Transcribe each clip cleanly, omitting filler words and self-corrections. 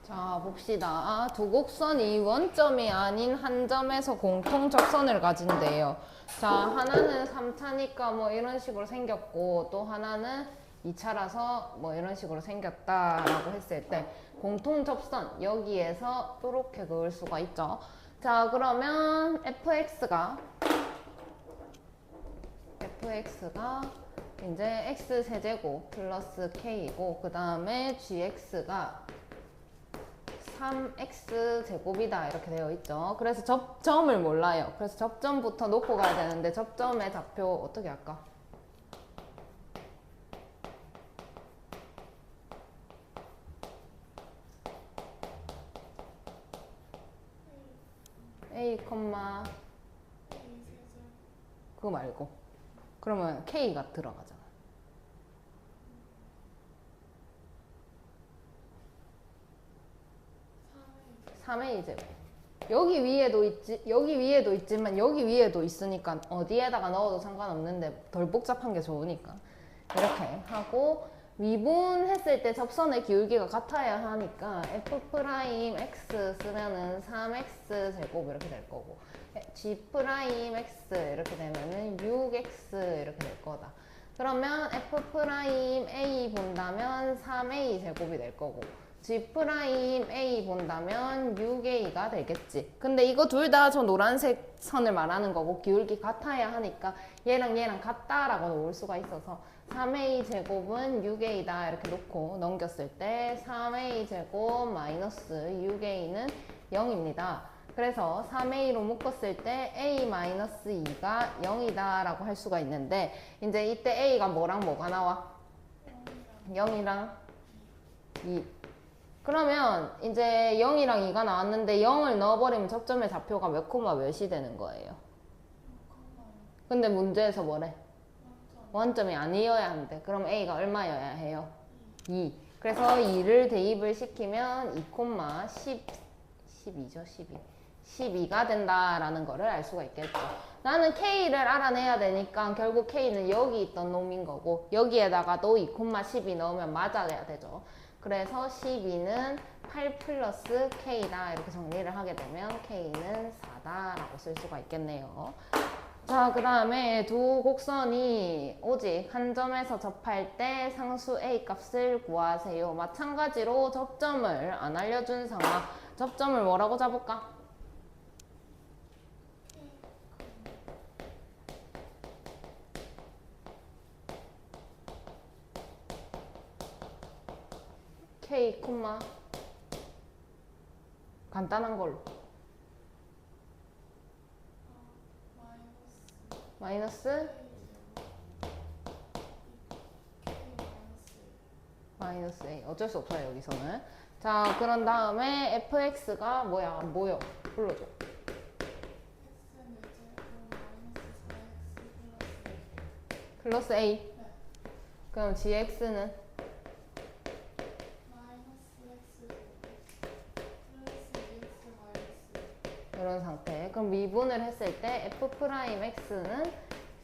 자, 봅시다. 두 곡선이 원점이 아닌 한 점에서 공통 접선을 가진대요. 자, 하나는 3차니까 뭐 이런 식으로 생겼고, 또 하나는 2차라서 뭐 이런 식으로 생겼다라고 했을 때 공통 접선 여기에서 이렇게 그을 수가 있죠. 자, 그러면 fx가 이제 x 세제곱 플러스 k이고, 그 다음에 gx가 3x 제곱이다 이렇게 되어 있죠. 그래서 접점을 몰라요. 그래서 접점부터 놓고 가야 되는데 접점의 좌표 어떻게 할까? a, 그거 말고 그러면 k가 들어가잖아. 3a 제곱. 여기 위에도 있지만 여기 위에도 있으니까 어디에다가 넣어도 상관없는데 덜 복잡한 게 좋으니까 이렇게 하고, 미분했을 때 접선의 기울기가 같아야 하니까 f'x 쓰면은 3x 제곱 이렇게 될 거고, g'x 이렇게 되면은 6x 이렇게 될 거다. 그러면 f'A 본다면 3a 제곱이 될 거고, G'A 본다면 6A가 되겠지. 근데 이거 둘 다 저 노란색 선을 말하는 거고 기울기 같아야 하니까 얘랑 얘랑 같다라고 놓을 수가 있어서 3A 제곱은 6A다 이렇게 놓고 넘겼을 때 3A 제곱 마이너스 6A는 0입니다. 그래서 3A로 묶었을 때 A-2가 0이다 라고 할 수가 있는데, 이제 이때 A가 뭐랑 뭐가 나와? 0이랑 2. 그러면 이제 0이랑 2가 나왔는데 0을 넣어버리면 접점의 좌표가 몇 콤마 몇이 되는 거예요. 근데 문제에서 뭐래? 원점이 아니어야 한대. 그럼 A가 얼마여야 해요? 2. 그래서 2를 대입을 시키면 2 콤마 12죠. 12가 된다라는 거를 알 수가 있겠죠. 나는 K를 알아내야 되니까 결국 K는 여기 있던 놈인 거고, 여기에다가도 2 콤마 12 넣으면 맞아야 되죠. 그래서 12는 8 플러스 K다 이렇게 정리를 하게 되면 K는 4다 라고 쓸 수가 있겠네요. 자, 그 다음에 두 곡선이 오직 한 점에서 접할 때 상수 A 값을 구하세요. 마찬가지로 접점을 안 알려준 상황, 접점을 뭐라고 잡을까? K, 간단한 걸로 마이너스 A. 어쩔 수 없어요 여기서는. 자, 그런 다음에 fx가 뭐야? 뭐요? 불러줘. 플러스 A. 그럼 gx는 이런 상태. 그럼 미분을 했을 때 f'x는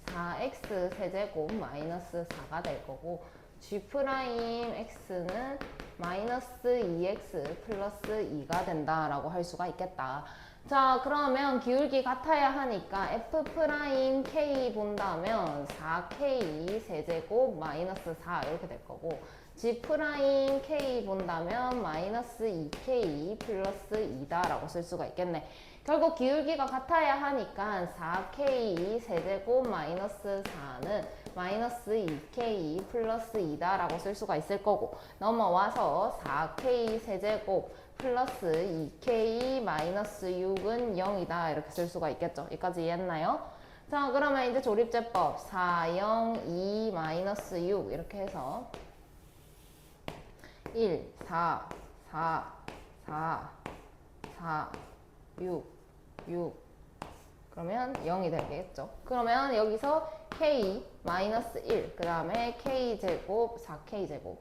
4x 세제곱 마이너스 4가 될 거고, g'x는 마이너스 2x 플러스 2가 된다라고 할 수가 있겠다. 자, 그러면 기울기 같아야 하니까 f'k 본다면 4k 세제곱 마이너스 4 이렇게 될 거고, g'k 본다면 마이너스 2k 플러스 2다 라고 쓸 수가 있겠네. 결국 기울기가 같아야 하니까 4k 세제곱 마이너스 4는 마이너스 2k 플러스 2다 라고 쓸 수가 있을 거고, 넘어와서 4k 세제곱 플러스 2k 마이너스 6은 0이다 이렇게 쓸 수가 있겠죠. 여기까지 이해했나요? 자, 그러면 이제 조립제법 4, 0, 2, 마이너스 6 이렇게 해서 1, 4, 4, 4, 4, 6 그러면 0이 되겠죠. 그러면 여기서 k 마이너스 1, 그 다음에 k제곱 4k제곱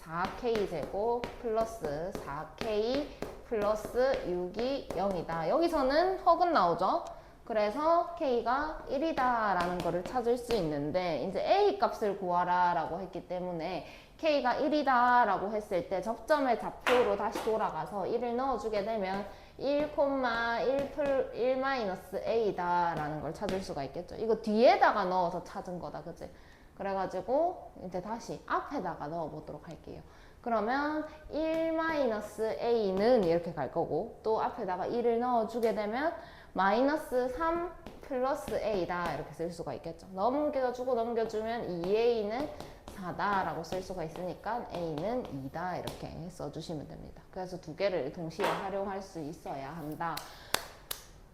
4k제곱 플러스 4k 플러스 6이 0이다. 여기서는 허근 나오죠. 그래서 k가 1이다 라는 거를 찾을 수 있는데, 이제 a 값을 구하라 라고 했기 때문에 k가 1이다 라고 했을 때 접점의 좌표로 다시 돌아가서 1을 넣어주게 되면 1,1-a다 라는 걸 찾을 수가 있겠죠. 이거 뒤에다가 넣어서 찾은 거다, 그치? 그래가지고 이제 다시 앞에다가 넣어보도록 할게요. 그러면 1-a는 이렇게 갈 거고, 또 앞에다가 1을 넣어주게 되면 -3 플러스 a다 이렇게 쓸 수가 있겠죠. 넘겨주고 넘겨주면 2a는 4다 라고 쓸 수가 있으니까 a는 2다 이렇게 써주시면 됩니다. 그래서 두 개를 동시에 활용할 수 있어야 한다.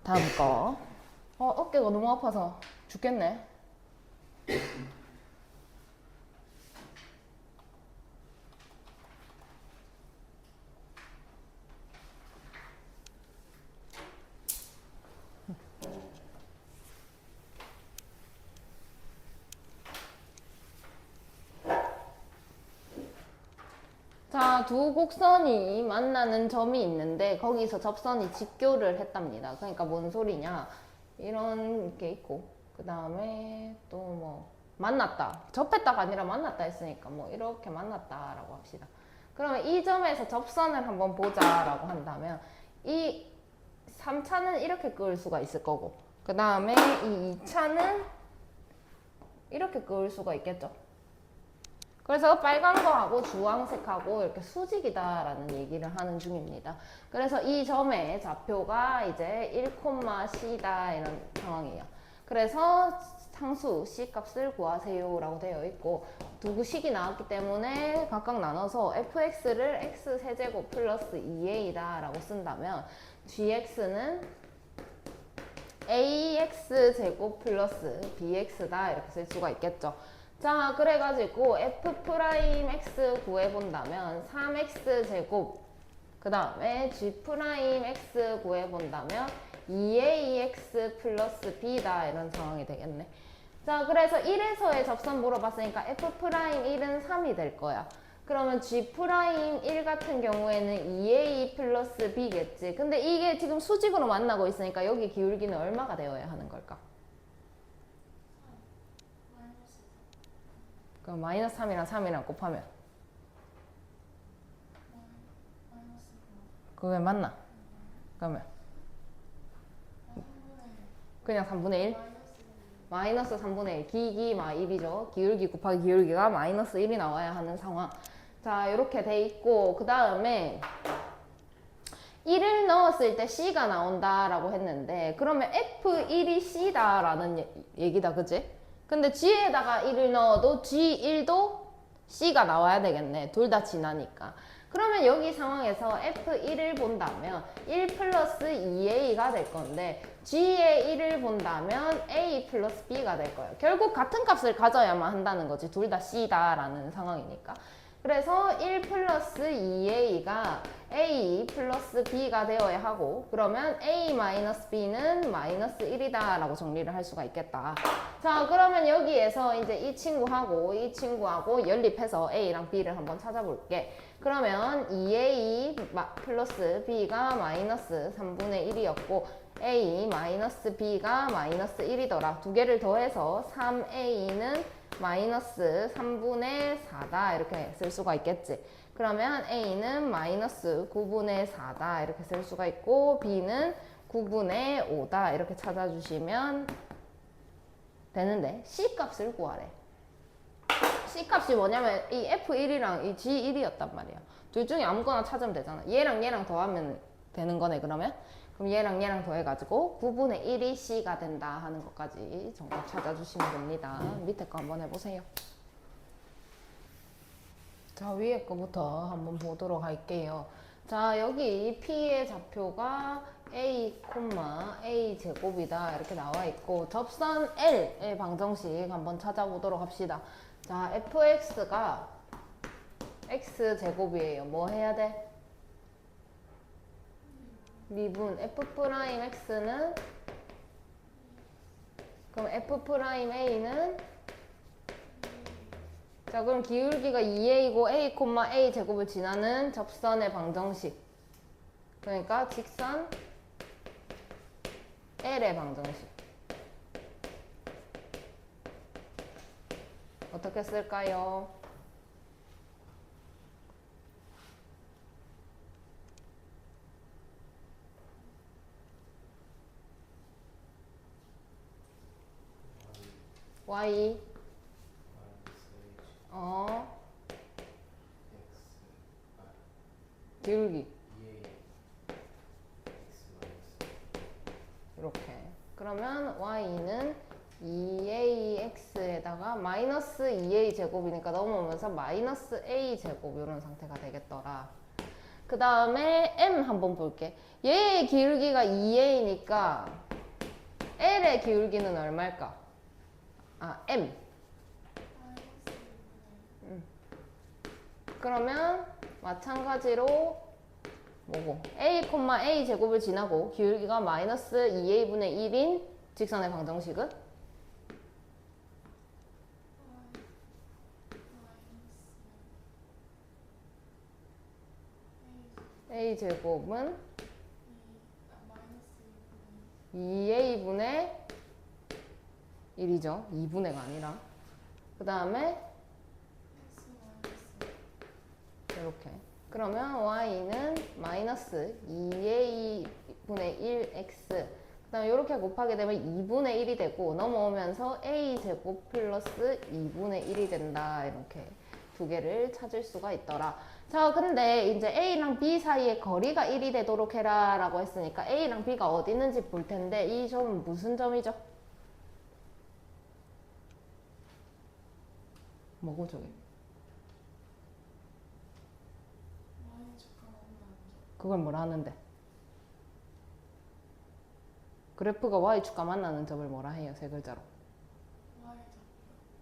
다음 거. 어깨가 너무 아파서 죽겠네. 자, 두 곡선이 만나는 점이 있는데 거기서 접선이 직교를 했답니다. 그러니까 뭔 소리냐? 이런 게 있고 그 다음에 또 뭐 만났다, 접했다가 아니라 만났다 했으니까 뭐 이렇게 만났다라고 합시다. 그러면 이 점에서 접선을 한번 보자라고 한다면 이 3차는 이렇게 그을 수가 있을 거고, 그 다음에 이 2차는 이렇게 그을 수가 있겠죠. 그래서 빨간 거하고 주황색하고 이렇게 수직이다라는 얘기를 하는 중입니다. 그래서 이 점의 좌표가 이제 1,c다 이런 상황이에요. 그래서 상수 C 값을 구하세요 라고 되어 있고, 두 식이 나왔기 때문에 각각 나눠서 fx를 x 세제곱 플러스 2a다 라고 쓴다면 gx는 ax 제곱 플러스 bx다 이렇게 쓸 수가 있겠죠. 자, 그래가지고 f'x 구해본다면 3x 제곱, 그 다음에 g'x 구해본다면 2ax 플러스 b다 이런 상황이 되겠네. 자, 그래서 1에서의 접선 물어봤으니까 f'1은 3이 될 거야. 그러면 g'1 같은 경우에는 2a 플러스 b겠지. 근데 이게 지금 수직으로 만나고 있으니까 여기 기울기는 얼마가 되어야 하는 걸까? 그럼 -3이랑 3이랑 곱하면 그게 맞나? 그러면 그냥 3분의 1? 마이너스 3분의 1, 기기 1이죠. 기울기 곱하기 기울기가 -1이 나와야 하는 상황. 자, 이렇게 돼 있고, 그 다음에 1을 넣었을 때 C가 나온다라고 했는데, 그러면 F1이 C다라는 얘기다, 그치? 근데 G에다가 1을 넣어도 G1도 C가 나와야 되겠네. 둘 다 지나니까. 그러면 여기 상황에서 F1을 본다면 1 플러스 2A가 될 건데, G의 1을 본다면 A 플러스 B가 될 거예요. 결국 같은 값을 가져야만 한다는 거지. 둘 다 C다라는 상황이니까. 그래서 1 플러스 2A가 A 플러스 B가 되어야 하고, 그러면 A 마이너스 B는 마이너스 1이다 라고 정리를 할 수가 있겠다. 자, 그러면 여기에서 이제 이 친구하고 연립해서 A랑 B를 한번 찾아볼게. 그러면 2A 플러스 B가 마이너스 3분의 1이었고 A 마이너스 B가 마이너스 1이더라. 두 개를 더해서 3A는 마이너스 3분의 4다 이렇게 쓸 수가 있겠지. 그러면 A는 마이너스 9분의 4다 이렇게 쓸 수가 있고, B는 9분의 5다 이렇게 찾아주시면 되는데, C 값을 구하래. C 값이 뭐냐면 이 F1이랑 이 G1이었단 말이야. 둘 중에 아무거나 찾으면 되잖아. 얘랑 얘랑 더하면 되는 거네, 그러면. 그럼 얘랑 얘랑 더해가지고 9분의 1이 C가 된다 하는 것까지 정답 찾아주시면 됩니다. 밑에 거 한번 해보세요. 자, 위에 거부터 한번 보도록 할게요. 자, 여기 P의 좌표가 A, A 제곱이다 이렇게 나와 있고, 접선 L의 방정식 한번 찾아보도록 합시다. 자, fx가 x 제곱이에요. 뭐 해야 돼? 미분 f'x는, 그럼 f'a는, 자, 그럼 기울기가 2a고 a, a 제곱을 지나는 접선의 방정식, 그러니까 직선 L의 방정식 어떻게 쓸까요? y 기울기 이렇게. 그러면 y는 2ax에다가 마이너스 2a 제곱이니까 넘어오면서 마이너스 a 제곱 이런 상태가 되겠더라. 그 다음에 m 한번 볼게. 얘의 기울기가 2a니까 l의 기울기는 얼마일까? m. 그러면 마찬가지로 뭐고 a, 제곱을 지나고 기울기가 마이너스 2a분의 1인 직선의 방정식은 a 제곱은 2a분의 1이죠. 2분의가 아니라. 그 다음에 이렇게. 그러면 y는 마이너스 2a분의 1x. 그 다음에 이렇게 곱하게 되면 2분의 1이 되고 넘어오면서 a제곱 플러스 2분의 1이 된다. 이렇게 두 개를 찾을 수가 있더라. 자, 근데 이제 a랑 b 사이의 거리가 1이 되도록 해라 라고 했으니까 a랑 b가 어디 있는지 볼 텐데 이 점은 무슨 점이죠? 뭐고 저게? 그걸 뭐라 하는데? 그래프가 y축과 만나는 점을 뭐라 해요? 세 글자로.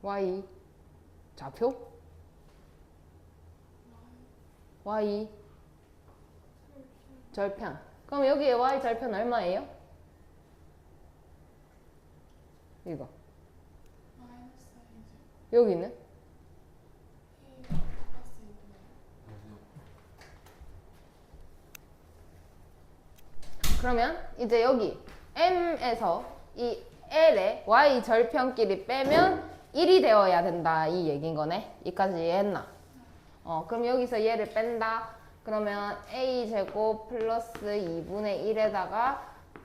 y 좌표? y 절편. 그럼 여기에 y 절편 얼마예요? 이거. 여기는? 그러면 이제 여기 m에서 이 l의 y 절편끼리 빼면 1이 되어야 된다 이 얘기인 거네. 이까지 이해했나? 그럼 여기서 얘를 뺀다. 그러면 a 제곱 플러스 2분의 1에다가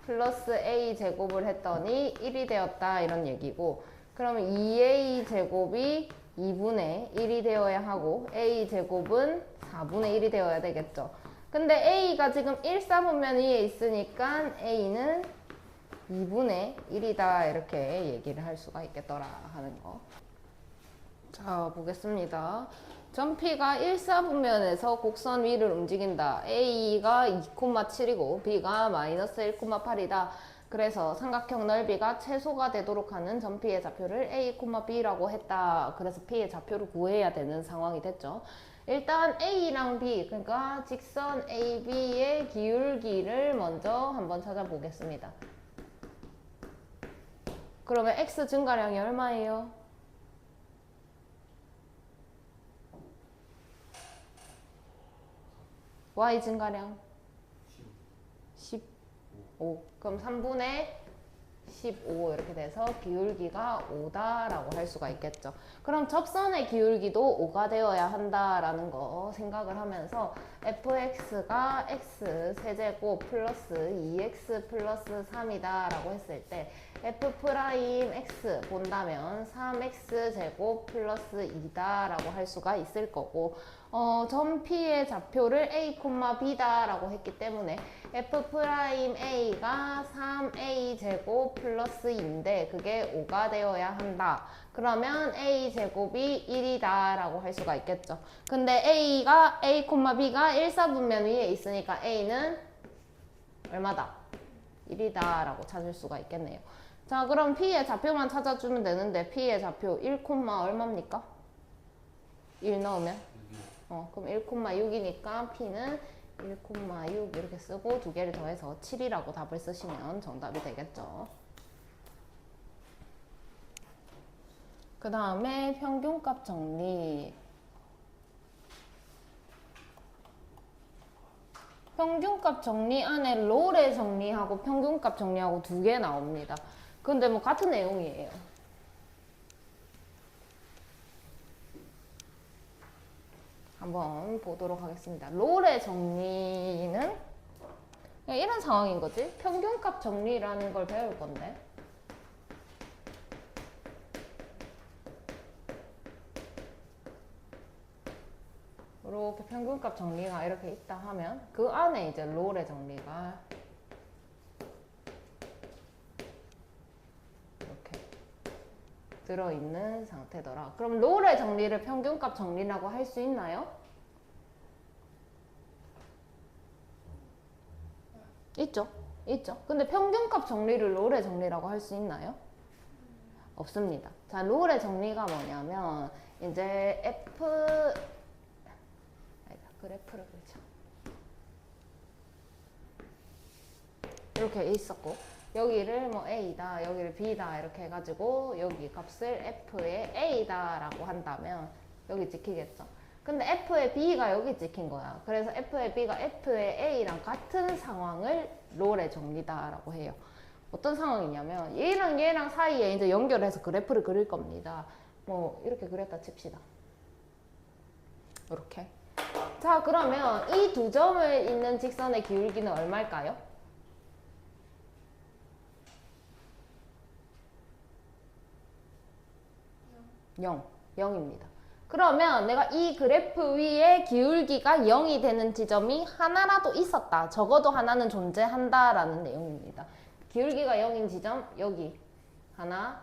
플러스 a 제곱을 했더니 1이 되었다 이런 얘기고, 그러면 2a 제곱이 2분의 1이 되어야 하고 a 제곱은 4분의 1이 되어야 되겠죠. 근데 a가 지금 1, 4분면 위에 있으니까 a는 2분의 1이다 이렇게 얘기를 할 수가 있겠더라 하는 거. 자, 보겠습니다. 점 P가 1, 4분면에서 곡선 위를 움직인다. A가 2,7이고 B가 마이너스 1,8이다. 그래서 삼각형 넓이가 최소가 되도록 하는 점 P의 좌표를 A, B라고 했다. 그래서 P의 좌표를 구해야 되는 상황이 됐죠. 일단 A랑 B, 그러니까 직선 AB의 기울기를 먼저 한번 찾아보겠습니다. 그러면 X 증가량이 얼마예요? Y 증가량 15. 그럼 3분의 15 이렇게 돼서 기울기가 5다라고 할 수가 있겠죠. 그럼 접선의 기울기도 5가 되어야 한다라는 거 생각을 하면서 fx가 x 세제곱 플러스 2x 플러스 3이다 라고 했을 때 f'x 본다면 3x 제곱 플러스 2다 라고 할 수가 있을 거고, 점 P의 좌표를 a, b다 라고 했기 때문에 f'a가 3a 제곱 플러스 2인데 그게 5가 되어야 한다. 그러면 a 제곱이 1이다 라고 할 수가 있겠죠. 근데 a, b가 1, 4분면 위에 있으니까 a는 얼마다? 1이다 라고 찾을 수가 있겠네요. 자, 그럼 P의 좌표만 찾아주면 되는데 P의 좌표 1, 얼마입니까? 1 넣으면? 그럼 1,6이니까 P는 1,6 이렇게 쓰고 두 개를 더해서 7이라고 답을 쓰시면 정답이 되겠죠. 그 다음에 평균값 정리. 평균값 정리 안에 롤의 정리하고 평균값 정리하고 두 개 나옵니다. 근데 뭐 같은 내용이에요. 한번 보도록 하겠습니다. 롤의 정리는 이런 상황인 거지. 평균값 정리라는 걸 배울 건데 이렇게 평균값 정리가 이렇게 있다 하면 그 안에 이제 롤의 정리가 이렇게 들어있는 상태더라. 그럼 롤의 정리를 평균값 정리라고 할 수 있나요? 있죠? 있죠. 근데 평균값 정리를 롤의 정리라고 할 수 있나요? 없습니다. 자, 롤의 정리가 뭐냐면 이제 그래프를 그리자. 이렇게 있었고 여기를 뭐 A다, 여기를 B다 이렇게 해가지고 여기 값을 F의 A다 라고 한다면 여기 찍히겠죠. 근데 F의 B가 여기 찍힌 거야. 그래서 F의 B가 F의 A랑 같은 상황을 롤의 정리다 라고 해요. 어떤 상황이냐면 얘랑 사이에 이제 연결해서 그래프를 그릴 겁니다. 뭐 이렇게 그렸다 칩시다. 이렇게. 자, 그러면 이 두 점을 잇는 직선의 기울기는 얼마일까요? 0입니다. 그러면 내가 이 그래프 위에 기울기가 0이 되는 지점이 하나라도 있었다. 적어도 하나는 존재한다라는 내용입니다. 기울기가 0인 지점 여기 하나,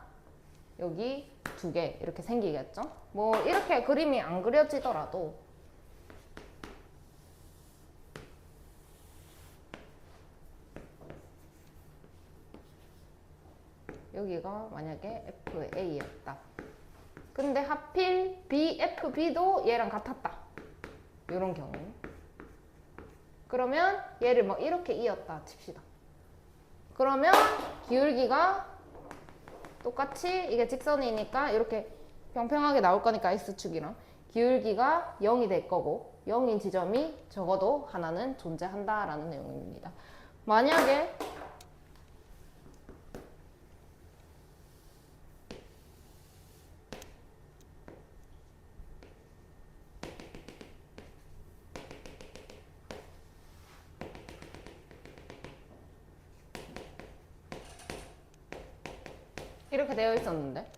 여기 두 개 이렇게 생기겠죠? 뭐 이렇게 그림이 안 그려지더라도 여기가 만약에 FA였다. 근데 하필 FB도 얘랑 같았다. 이런 경우. 그러면 얘를 뭐 이렇게 이었다 칩시다. 그러면 기울기가 똑같이 이게 직선이니까 이렇게 평평하게 나올 거니까 X축이랑 기울기가 0이 될 거고 0인 지점이 적어도 하나는 존재한다라는 내용입니다. 만약에 이렇게 되어 있었는데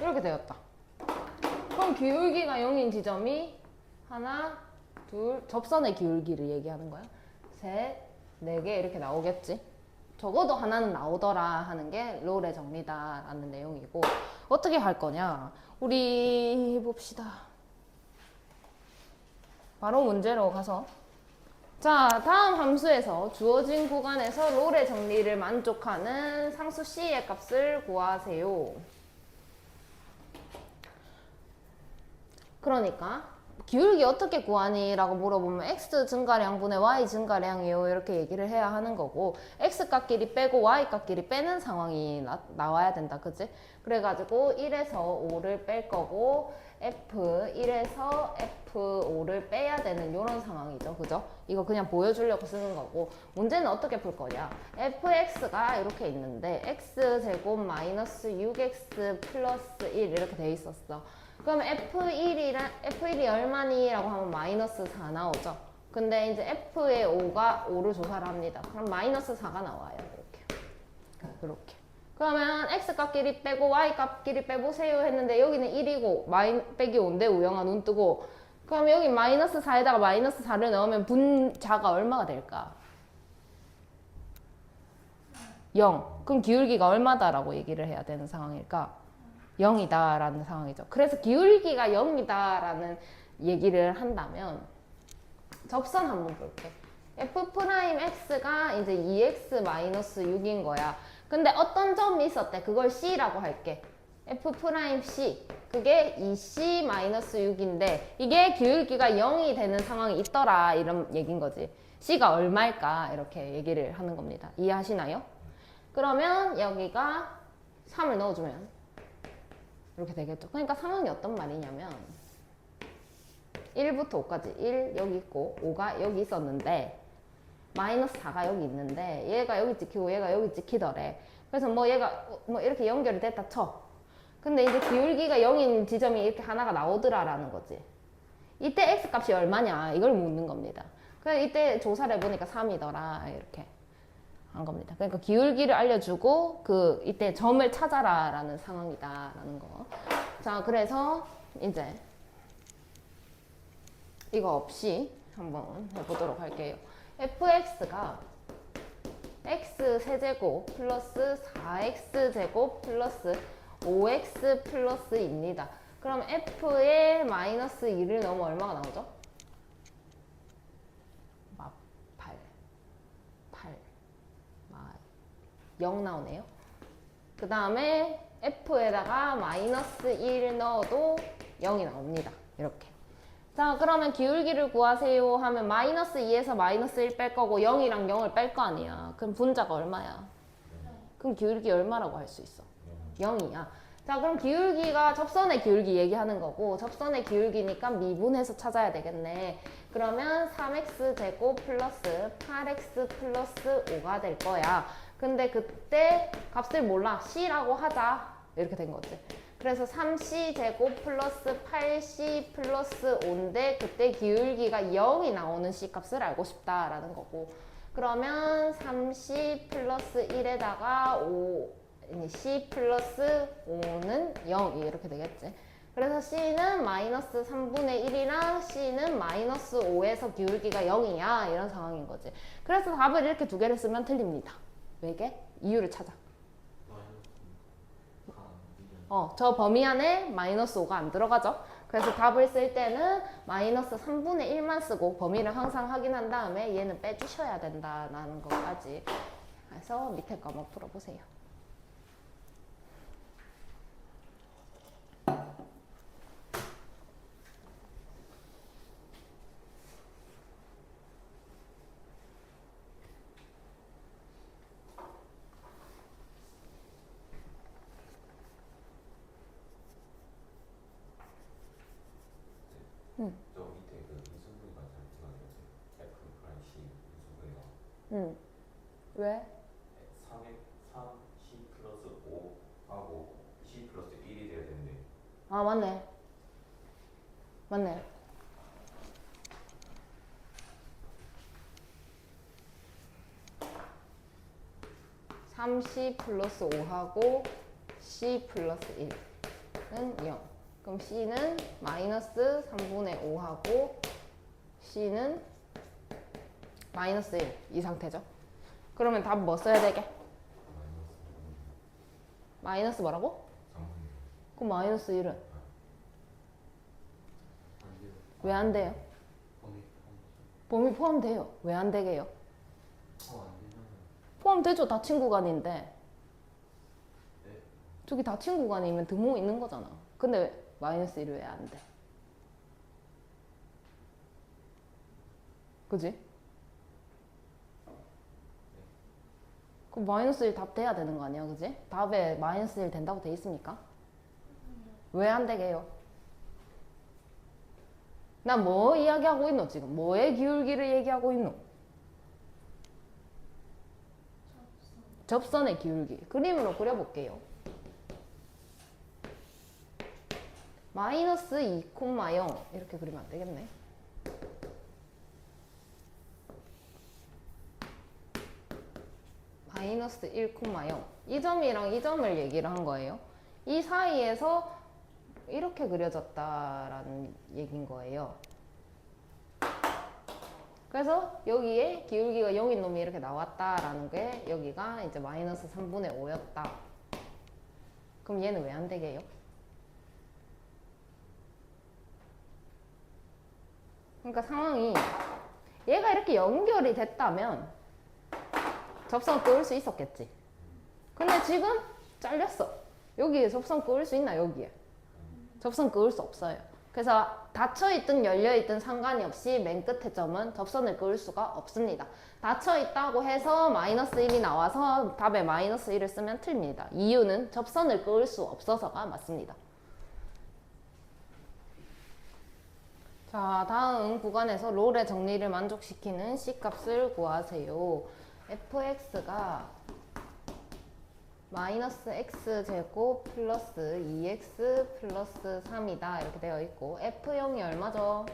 이렇게 되었다. 그럼 기울기가 0인 지점이 하나, 둘, 접선의 기울기를 얘기하는 거야. 셋, 네 개 이렇게 나오겠지. 적어도 하나는 나오더라 하는 게 롤의 정리다 라는 내용이고 어떻게 할 거냐. 우리 해봅시다. 바로 문제로 가서 자, 다음 함수에서 주어진 구간에서 롤의 정리를 만족하는 상수 C의 값을 구하세요. 그러니까 기울기 어떻게 구하니? 라고 물어보면 x 증가량분의 y 증가량이요 이렇게 얘기를 해야 하는 거고 x 값끼리 빼고 y 값끼리 빼는 상황이 나와야 된다. 그치? 그래가지고 1에서 5를 뺄 거고 F1에서 F5를 빼야 되는 이런 상황이죠. 그죠? 이거 그냥 보여주려고 쓰는 거고 문제는 어떻게 풀 거냐? fx가 이렇게 있는데 x제곱 마이너스 6x 플러스 1 이렇게 돼 있었어. 그럼 F1이 얼마니? 라고 하면 마이너스 4 나오죠. 근데 이제 F의 5를 조사를 합니다. 그럼 마이너스 4가 나와요. 이렇게. 그러면 X 값끼리 빼고 Y 값끼리 빼보세요 했는데 여기는 1이고 빼기 5인데 우영아 눈 뜨고 그럼 여기 마이너스 4에다가 마이너스 4를 넣으면 분자가 얼마가 될까? 0. 그럼 기울기가 얼마다라고 얘기를 해야 되는 상황일까? 0이다 라는 상황이죠. 그래서 기울기가 0이다 라는 얘기를 한다면 접선 한번 볼게. F'X가 이제 2x-6인 거야. 근데 어떤 점이 있었대? 그걸 C라고 할게. F'C. 그게 2C-6인데 이게 기울기가 0이 되는 상황이 있더라 이런 얘기인 거지. C가 얼마일까? 이렇게 얘기를 하는 겁니다. 이해하시나요? 그러면 여기가 3을 넣어주면 이렇게 되겠죠. 그러니까 상황이 어떤 말이냐면 1부터 5까지 1 여기 있고 5가 여기 있었는데 마이너스 4가 여기 있는데 얘가 여기 찍히고 얘가 여기 찍히더래. 그래서 뭐 얘가 뭐 이렇게 연결이 됐다 쳐. 근데 이제 기울기가 0인 지점이 이렇게 하나가 나오더라라는 거지. 이때 x 값이 얼마냐 이걸 묻는 겁니다. 그래서 이때 조사를 해보니까 3이더라 이렇게 한 겁니다. 그러니까 기울기를 알려주고 이때 점을 찾아라 라는 상황이다 라는 거. 자, 그래서 이제 이거 없이 한번 해보도록 할게요. fx가 x 세제곱 플러스 4x제곱 플러스 5x 플러스입니다. 그럼 f에 마이너스 2를 넣으면 얼마가 나오죠? 0 나오네요. 그 다음에 f에다가 마이너스 1 넣어도 0이 나옵니다. 이렇게. 자, 그러면 기울기를 구하세요 하면 마이너스 2에서 마이너스 1 뺄 거고 0이랑 0을 뺄 거 아니야. 그럼 분자가 얼마야? 그럼 기울기 얼마라고 할 수 있어? 0이야. 자, 그럼 기울기가 접선의 기울기 얘기하는 거고 접선의 기울기니까 미분해서 찾아야 되겠네. 그러면 3x제곱 플러스 8x 플러스 5가 될 거야. 근데 그때 값을 몰라. c라고 하자. 이렇게 된 거지. 그래서 3c제곱 플러스 8c 플러스 5인데 그때 기울기가 0이 나오는 c 값을 알고 싶다라는 거고. 그러면 3c 플러스 1에다가 5c 플러스 5는 0 이렇게 되겠지. 그래서 c는 마이너스 3분의 1이랑 c는 마이너스 5에서 기울기가 0이야 이런 상황인 거지. 그래서 답을 이렇게 두 개를 쓰면 틀립니다. 왜게? 이유를 찾아. 저 범위 안에 마이너스 5가 안 들어가죠. 그래서 답을 쓸 때는 마이너스 3분의 1만 쓰고 범위를 항상 확인한 다음에 얘는 빼주셔야 된다는 것까지. 그래서 밑에 거 한번 풀어보세요. 저 밑에 그 미수분위가 잘 찍어내주세요. F 프라임 C 미수분위가 왜? 3C 플러스 5하고 C 플러스 1이 돼야 되는데 아, 맞네. 맞네. (3c) 플러스 5하고 c 플러스 1은 0. 그럼 c는 마이너스 3분의 5하고 c는 마이너스 1 이 상태죠. 그러면 답 뭐 써야 되게? 마이너스 뭐라고? 3분의 그럼 마이너스 1은? 왜 안 돼요? 범위 포함돼요. 왜 안 되게요? 포함되죠. 닫힌 구간인데. 저기 닫힌 구간이면 등호 있는 거잖아. 근데 왜 마이너스 1이 왜 안 돼? 그지? 그럼 마이너스 1 답 돼야 되는 거 아니야, 그지? 답에 마이너스 1 된다고 돼 있습니까? 왜 안 되게요? 나 뭐 이야기하고 있노 지금? 뭐의 기울기를 얘기하고 있노? 접선의 기울기. 그림으로 그려볼게요. 마이너스 2, 0 이렇게 그리면 안 되겠네. 마이너스 1, 0 이 점이랑 이 점을 얘기를 한 거예요. 이 사이에서 이렇게 그려졌다라는 얘기인 거예요. 그래서 여기에 기울기가 0인 놈이 이렇게 나왔다라는 게 여기가 이제 마이너스 3분의 5였다. 그럼 얘는 왜 안 되게요? 그러니까 상황이 얘가 이렇게 연결이 됐다면 접선을 그을 수 있었겠지. 근데 지금 잘렸어. 여기에 접선 그을 수 있나? 여기에 접선 그을 수 없어요. 그래서 닫혀있든 열려있든 상관이 없이 맨 끝에 점은 접선을 그을 수가 없습니다. 닫혀있다고 해서 마이너스 1이 나와서 답에 마이너스 1을 쓰면 틀립니다. 이유는 접선을 그을 수 없어서가 맞습니다. 자, 다음 구간에서 롤의 정리를 만족시키는 C값을 구하세요. fx가 마이너스 x제곱 플러스 2x 플러스 3이다 이렇게 되어 있고 f0이 얼마죠?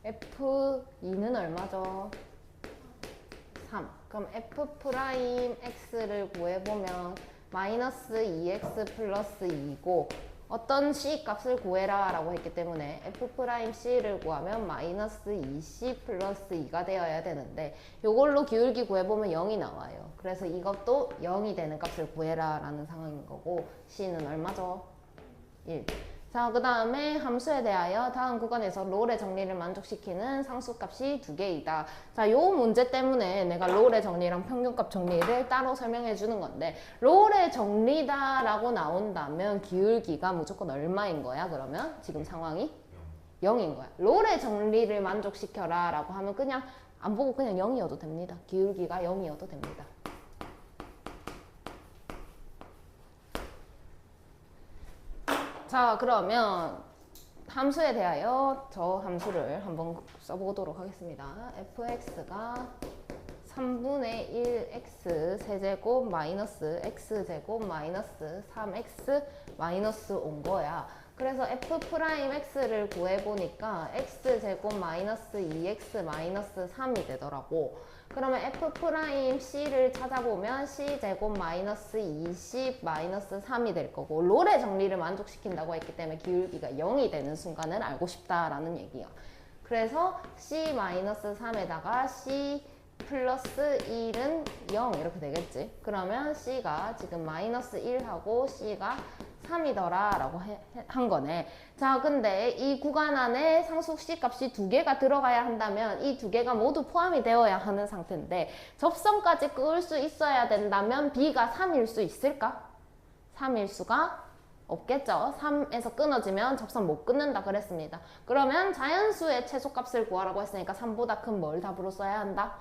f2는 얼마죠? 3. 그럼 f 프라임 x를 구해보면 마이너스 2x 플러스 2고 어떤 c 값을 구해라 라고 했기 때문에 f'c를 구하면 마이너스 2c 플러스 2가 되어야 되는데 이걸로 기울기 구해보면 0이 나와요. 그래서 이것도 0이 되는 값을 구해라 라는 상황인 거고 c는 얼마죠? 1. 자, 그 다음에 함수에 대하여 다음 구간에서 롤의 정리를 만족시키는 상수값이 두 개이다. 자, 요 문제 때문에 내가 롤의 정리랑 평균값 정리를 따로 설명해 주는 건데 롤의 정리다 라고 나온다면 기울기가 무조건 얼마인 거야? 그러면 지금 상황이 0인 거야. 롤의 정리를 만족시켜라 라고 하면 그냥 안 보고 그냥 0이어도 됩니다. 기울기가 0이어도 됩니다. 자, 그러면 함수에 대하여 저 함수를 한번 써보도록 하겠습니다. fx가 3분의 1x 세제곱 마이너스 x제곱 마이너스 3x 마이너스 온 거야. 그래서 f'x를 구해보니까 x제곱 마이너스 2x 마이너스 3이 되더라고. 그러면 f'c를 찾아보면 c제곱 마이너스 20 마이너스 3이 될 거고 롤의 정리를 만족시킨다고 했기 때문에 기울기가 0이 되는 순간을 알고 싶다라는 얘기야. 그래서 c 마이너스 3에다가 c 플러스 1은 0 이렇게 되겠지. 그러면 c가 지금 마이너스 1하고 c가 3이더라 라고 한 거네. 자, 근데 이 구간 안에 상수 c 값이 두 개가 들어가야 한다면 이 두 개가 모두 포함이 되어야 하는 상태인데 접선까지 끄을 수 있어야 된다면 b가 3일 수 있을까? 3일 수가 없겠죠. 3에서 끊어지면 접선 못 끊는다 그랬습니다. 그러면 자연수의 최소값을 구하라고 했으니까 3보다 큰 뭘 답으로 써야 한다?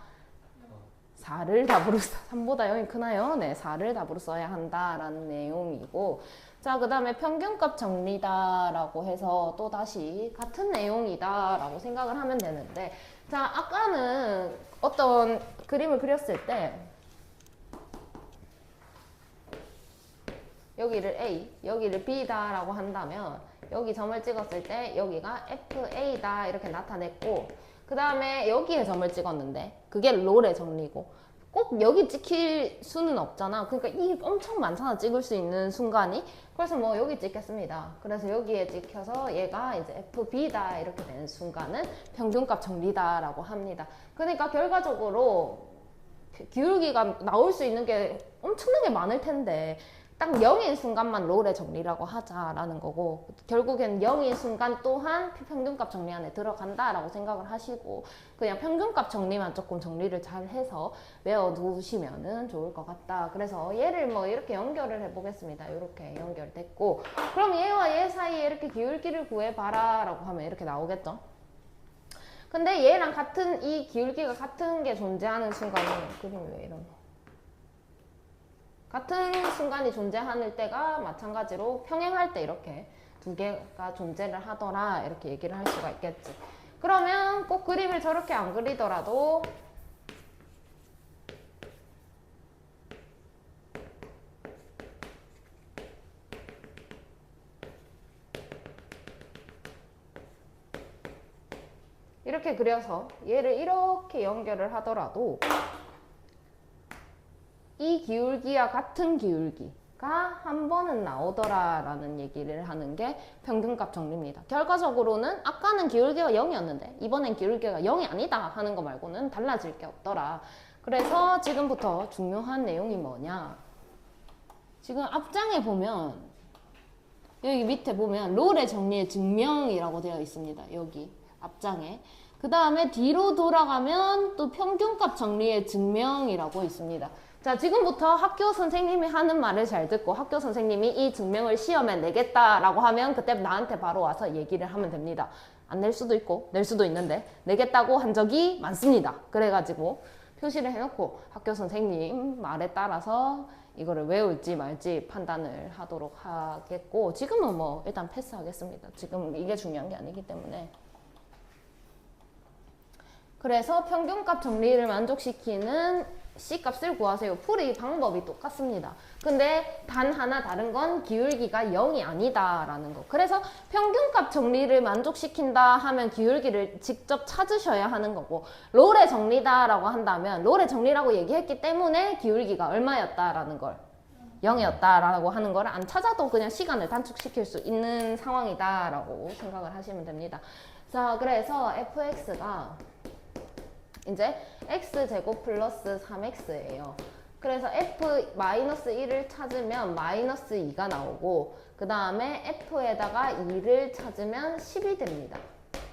4를 답으로 3보다 0이 크나요? 네, 4를 답으로 써야 한다라는 내용이고 자, 그 다음에 평균값 정리다 라고 해서 또 다시 같은 내용이다 라고 생각을 하면 되는데 자, 아까는 어떤 그림을 그렸을 때 여기를 A, 여기를 B다 라고 한다면 여기 점을 찍었을 때 여기가 FA다 이렇게 나타냈고 그 다음에 여기에 점을 찍었는데 그게 롤의 정리고 꼭 여기 찍힐 수는 없잖아. 그러니까 이 엄청 많잖아 찍을 수 있는 순간이. 그래서 뭐 여기 찍겠습니다. 그래서 여기에 찍혀서 얘가 이제 FB다 이렇게 되는 순간은 평균값 정리다 라고 합니다. 그러니까 결과적으로 기울기가 나올 수 있는 게 엄청나게 많을 텐데 딱 0인 순간만 롤의 정리라고 하자라는 거고 결국엔 0인 순간 또한 평균값 정리 안에 들어간다라고 생각을 하시고 그냥 평균값 정리만 조금 정리를 잘 해서 외워두시면 좋을 것 같다. 그래서 얘를 뭐 이렇게 연결을 해보겠습니다. 이렇게 연결됐고 그럼 얘와 얘 사이에 이렇게 기울기를 구해봐라 라고 하면 이렇게 나오겠죠. 근데 얘랑 같은 이 기울기가 같은 게 존재하는 순간은 그림이 왜 이러나 같은 순간이 존재하는 때가 마찬가지로 평행할 때 이렇게 두 개가 존재를 하더라 이렇게 얘기를 할 수가 있겠지. 그러면 꼭 그림을 저렇게 안 그리더라도 이렇게 그려서 얘를 이렇게 연결을 하더라도 이 기울기와 같은 기울기가 한 번은 나오더라 라는 얘기를 하는 게 평균값 정리입니다. 결과적으로는 아까는 기울기가 0이었는데 이번엔 기울기가 0이 아니다 하는 거 말고는 달라질 게 없더라. 그래서 지금부터 중요한 내용이 뭐냐, 지금 앞장에 보면 여기 밑에 보면 롤의 정리의 증명이라고 되어 있습니다. 여기 앞장에. 그 다음에 뒤로 돌아가면 또 평균값 정리의 증명이라고 있습니다. 자, 지금부터 학교 선생님이 하는 말을 잘 듣고 학교 선생님이 이 증명을 시험에 내겠다라고 하면 그때 나한테 바로 와서 얘기를 하면 됩니다. 안 낼 수도 있고 낼 수도 있는데 내겠다고 한 적이 많습니다. 그래가지고 표시를 해놓고 학교 선생님 말에 따라서 이거를 외울지 말지 판단을 하도록 하겠고 지금은 뭐 일단 패스하겠습니다. 지금 이게 중요한 게 아니기 때문에. 그래서 평균값 정리를 만족시키는 C값을 구하세요. 풀이 방법이 똑같습니다. 근데 단 하나 다른 건 기울기가 0이 아니다라는 거. 그래서 평균값 정리를 만족시킨다 하면 기울기를 직접 찾으셔야 하는 거고 롤의 정리다라고 한다면 롤의 정리라고 얘기했기 때문에 기울기가 얼마였다라는 걸 0이었다라고 하는 거를 안 찾아도 그냥 시간을 단축시킬 수 있는 상황이다라고 생각을 하시면 됩니다. 자, 그래서 fx가 이제 x제곱 플러스 3x예요. 그래서 f-1을 찾으면 마이너스 2가 나오고 그 다음에 f에다가 2를 찾으면 10이 됩니다.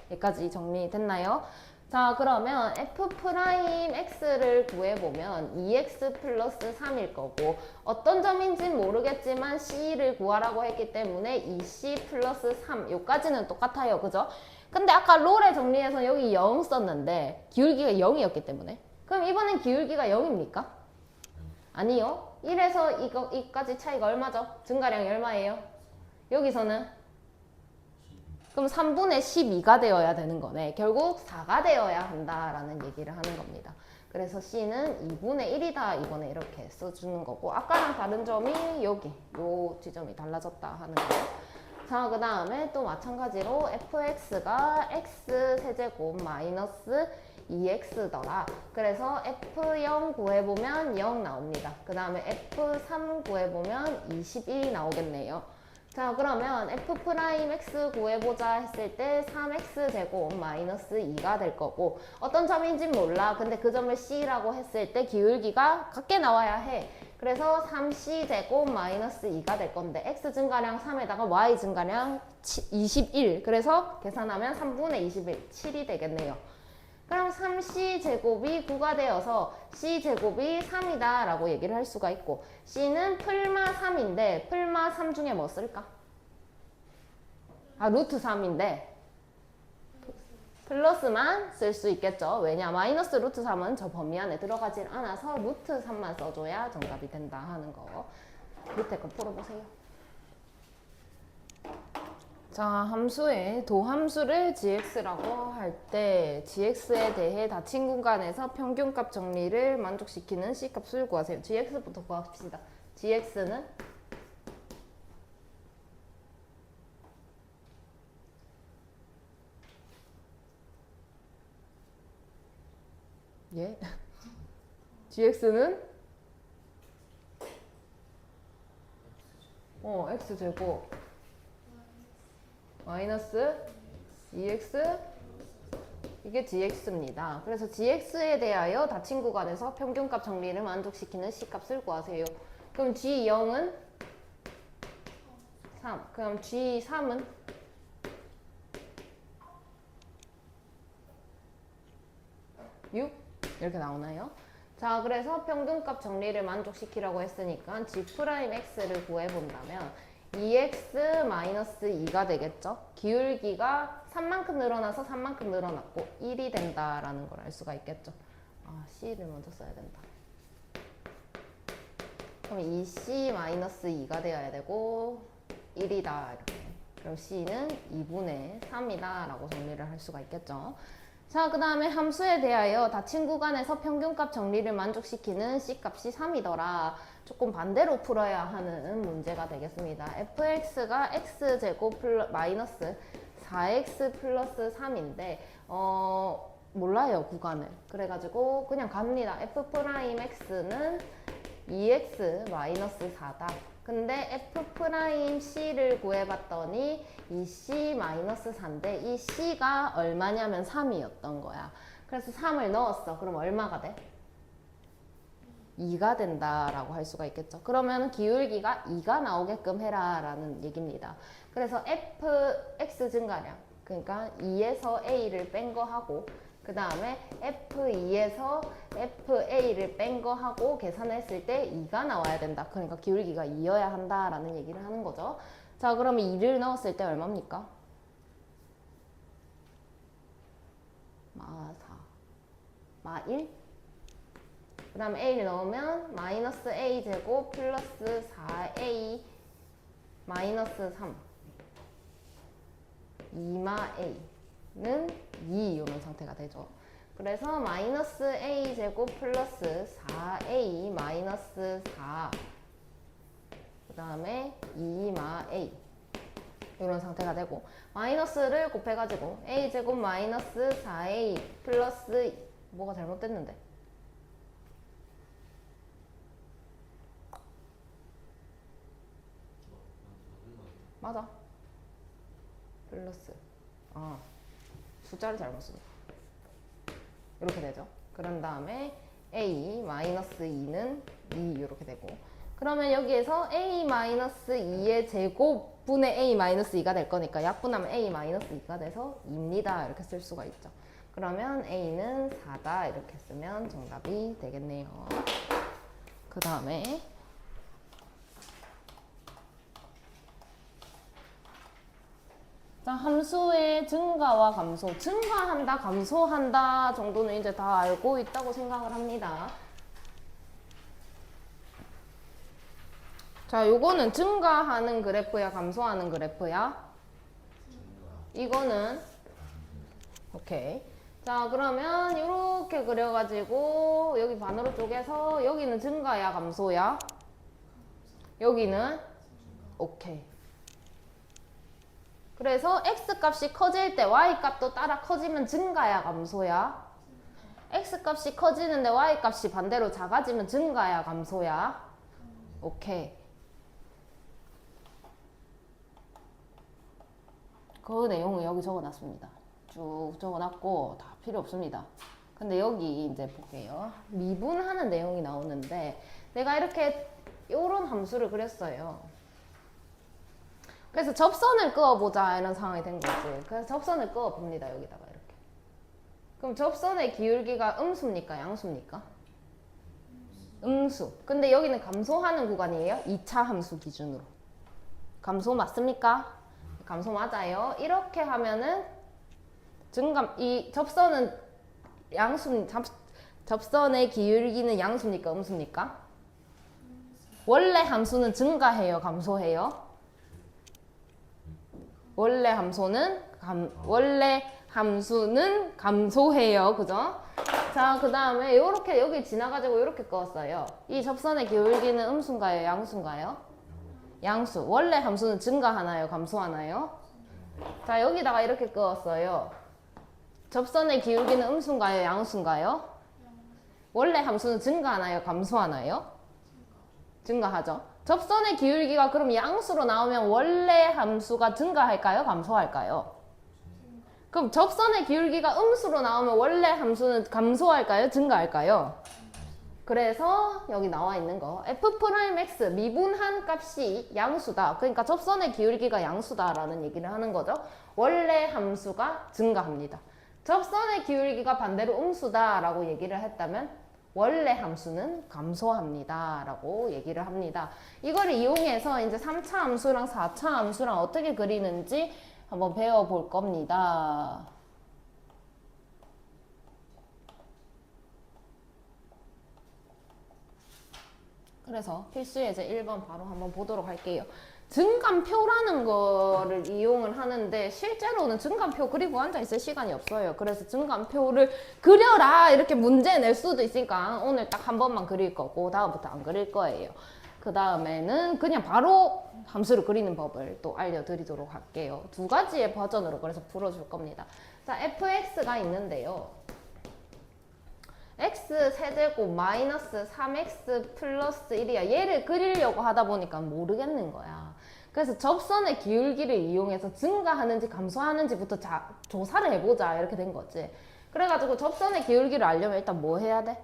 여기까지 정리됐나요? 자, 그러면 f'x를 구해보면 2x 플러스 3일 거고 어떤 점인지는 모르겠지만 c를 구하라고 했기 때문에 2c 플러스 3 요까지는 똑같아요. 그죠? 근데 아까 롤에 정리해서 여기 0 썼는데 기울기가 0이었기 때문에 그럼 이번엔 기울기가 0입니까? 아니요. 1에서 이까지 차이가 얼마죠? 증가량이 얼마예요? 여기서는 그럼 3분의 12가 되어야 되는 거네. 결국 4가 되어야 한다라는 얘기를 하는 겁니다. 그래서 C는 2분의 1이다. 이번에 이렇게 써주는 거고 아까랑 다른 점이 여기 요 지점이 달라졌다 하는 거예요. 자, 그 다음에 또 마찬가지로 fx가 x세제곱 마이너스 2x더라. 그래서 f0 구해보면 0 나옵니다. 그 다음에 f3 구해보면 21이 나오겠네요. 자, 그러면 f'x 구해보자 했을 때 3x제곱 마이너스 2가 될 거고 어떤 점인지 몰라. 근데 그 점을 c라고 했을 때 기울기가 같게 나와야 해. 그래서 3c제곱 마이너스 2가 될 건데 x 증가량 3에다가 y 증가량 21. 그래서 계산하면 3분의 21, 7이 되겠네요. 그럼 3c제곱이 9가 되어서 c제곱이 3이다 라고 얘기를 할 수가 있고 c는 풀마 3인데 풀마 3 중에 뭐 쓸까? 루트 3인데 플러스만 쓸 수 있겠죠. 왜냐? 마이너스 루트 3은 저 범위 안에 들어가질 않아서 루트 3만 써줘야 정답이 된다 하는 거. 밑에 거 풀어보세요. 자, 함수의 도함수를 gx라고 할 때 gx에 대해 닫힌 공간에서 평균값 정리를 만족시키는 c값을 구하세요. gx부터 구합시다. gx는 예? gx는 x제곱 마이너스 2x 이게 gx입니다. 그래서 gx에 대하여 닫힌 구간에서 평균값 정리를 만족시키는 c값을 구하세요. 그럼 g0은 3. 그럼 g3은 6 이렇게 나오나요? 자, 그래서 평균값 정리를 만족시키라고 했으니까 g'x를 구해본다면 2x-2가 되겠죠? 기울기가 3만큼 늘어나서 3만큼 늘어났고 1이 된다라는 걸 알 수가 있겠죠? c를 먼저 써야 된다. 그럼 2c-2가 되어야 되고 1이다 이렇게. 그럼 c는 2분의 3이다 라고 정리를 할 수가 있겠죠? 자, 그 다음에 함수에 대하여 닫힌 구간에서 평균값 정리를 만족시키는 c값이 3이더라. 조금 반대로 풀어야 하는 문제가 되겠습니다. fx가 x제곱 마이너스 4x 플러스 3인데 몰라요, 구간을. 그래가지고 그냥 갑니다. f'x는 2x 마이너스 4다. 근데 f'c를 구해봤더니 이 c 마이너스 4인데 이 c가 얼마냐면 3이었던 거야. 그래서 3을 넣었어. 그럼 얼마가 돼? 2가 된다라고 할 수가 있겠죠. 그러면 기울기가 2가 나오게끔 해라 라는 얘기입니다. 그래서 fx 증가량, 그러니까 2에서 a를 뺀 거 하고 그 다음에 f2에서 fa를 뺀 거 하고 계산했을 때 2가 나와야 된다. 그러니까 기울기가 2여야 한다라는 얘기를 하는 거죠. 자, 그러면 2를 넣었을 때 얼마입니까? 마 4, 마 1? 그 다음 a를 넣으면 마이너스 a제곱 플러스 4a 마이너스 3 2마 a는 2 이런 상태가 되죠. 그래서 마이너스 a제곱 플러스 4a 마이너스 4 그 다음에 2마 a 이런 상태가 되고 마이너스를 곱해가지고 a제곱 마이너스 4a 플러스 뭐가 잘못됐는데 맞아. 플러스. 숫자를 잘못 쓰네. 이렇게 되죠. 그런 다음에 a 마이너스 2는 2 이렇게 되고. 그러면 여기에서 a 마이너스 2의 제곱분의 a 마이너스 2가 될 거니까 약분하면 a 마이너스 2가 돼서 2입니다. 이렇게 쓸 수가 있죠. 그러면 a는 4다 이렇게 쓰면 정답이 되겠네요. 그 다음에 자, 함수의 증가와 감소. 증가한다, 감소한다 정도는 이제 다 알고 있다고 생각을 합니다. 자, 요거는 증가하는 그래프야, 감소하는 그래프야? 이거는 오케이. 자, 그러면 이렇게 그려가지고 여기 반으로 쪼개서 여기는 증가야, 감소야? 여기는 오케이. 그래서 x 값이 커질 때 y 값도 따라 커지면 증가야, 감소야? x 값이 커지는데 y 값이 반대로 작아지면 증가야, 감소야? 오케이. 그 내용을 여기 적어놨습니다. 쭉 적어놨고 다 필요 없습니다. 근데 여기 이제 볼게요. 미분하는 내용이 나오는데 내가 이렇게 요런 함수를 그렸어요. 그래서 접선을 그어보자 이런 상황이 된 거지. 그래서 접선을 그어봅니다. 여기다가 이렇게. 그럼 접선의 기울기가 음수입니까? 양수입니까? 음수. 근데 여기는 감소하는 구간이에요. 2차 함수 기준으로. 감소 맞습니까? 감소 맞아요. 이렇게 하면은 이 접선은 접선의 기울기는 양수입니까? 음수입니까? 원래 함수는 증가해요? 감소해요? 원래 함수는 감소해요. 그죠? 자, 그 다음에 요렇게 여기 지나가지고 요렇게 그었어요. 이 접선의 기울기는 음수인가요? 양수인가요? 양수. 원래 함수는 증가하나요? 감소하나요? 자, 여기다가 이렇게 그었어요. 접선의 기울기는 음수인가요? 양수인가요? 원래 함수는 증가하나요? 감소하나요? 증가하죠. 접선의 기울기가 그럼 양수로 나오면 원래 함수가 증가할까요? 감소할까요? 그럼 접선의 기울기가 음수로 나오면 원래 함수는 감소할까요? 증가할까요? 그래서 여기 나와 있는 거 f'x 미분한 값이 양수다. 그러니까 접선의 기울기가 양수다라는 얘기를 하는 거죠. 원래 함수가 증가합니다. 접선의 기울기가 반대로 음수다라고 얘기를 했다면 원래 함수는 감소합니다 라고 얘기를 합니다. 이걸 이용해서 이제 3차 함수랑 4차 함수랑 어떻게 그리는지 한번 배워볼 겁니다. 그래서 필수 예제 1번 바로 한번 보도록 할게요. 증감표라는 거를 이용을 하는데 실제로는 증감표 그리고 앉아있을 시간이 없어요. 그래서 증감표를 그려라 이렇게 문제 낼 수도 있으니까 오늘 딱 한 번만 그릴 거고 다음부터 안 그릴 거예요. 그 다음에는 그냥 바로 함수를 그리는 법을 또 알려드리도록 할게요. 두 가지의 버전으로 그래서 풀어줄 겁니다. 자, fx가 있는데요. x 세제곱 마이너스 3x 플러스 1이야. 얘를 그리려고 하다 보니까 모르겠는 거야. 그래서 접선의 기울기를 이용해서 증가하는지 감소하는지부터 조사를 해보자 이렇게 된 거지. 그래가지고 접선의 기울기를 알려면 일단 뭐 해야 돼?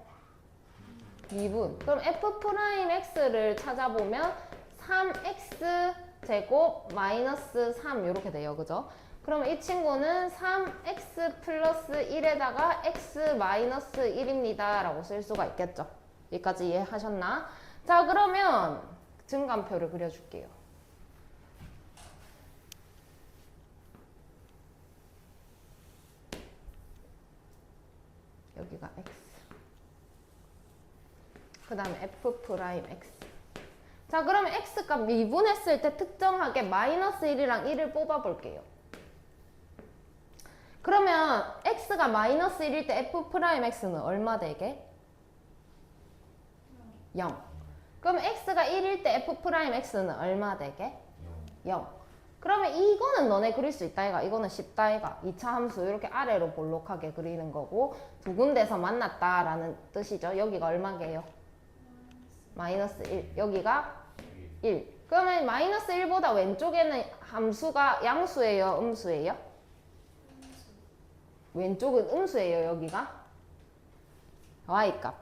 미분. 그럼 f'x를 찾아보면 3x 제곱 마이너스 3 이렇게 돼요. 그죠? 그러면 이 친구는 3x 플러스 1에다가 x 마이너스 1입니다 라고 쓸 수가 있겠죠. 여기까지 이해하셨나? 자, 그러면 증감표를 그려줄게요. 여기가 x. 그 다음에 f'x. 자, 그러면 x값 미분했을 때 특정하게 마이너스 1이랑 1을 뽑아볼게요. 그러면 x가 마이너스 1일 때 f'x는 얼마 되게? 0. 그럼 x가 1일 때 f'x는 얼마 되게? 0. 그러면 이거는 너네 그릴 수 있다 이가. 이거는 쉽다 이가. 2차 함수 이렇게 아래로 볼록하게 그리는 거고 두 군데서 만났다라는 뜻이죠. 여기가 얼마게요? 마이너스 1. 여기가 1. 그러면 마이너스 1보다 왼쪽에는 함수가 양수예요, 음수예요? 왼쪽은 음수예요, 여기가? y값.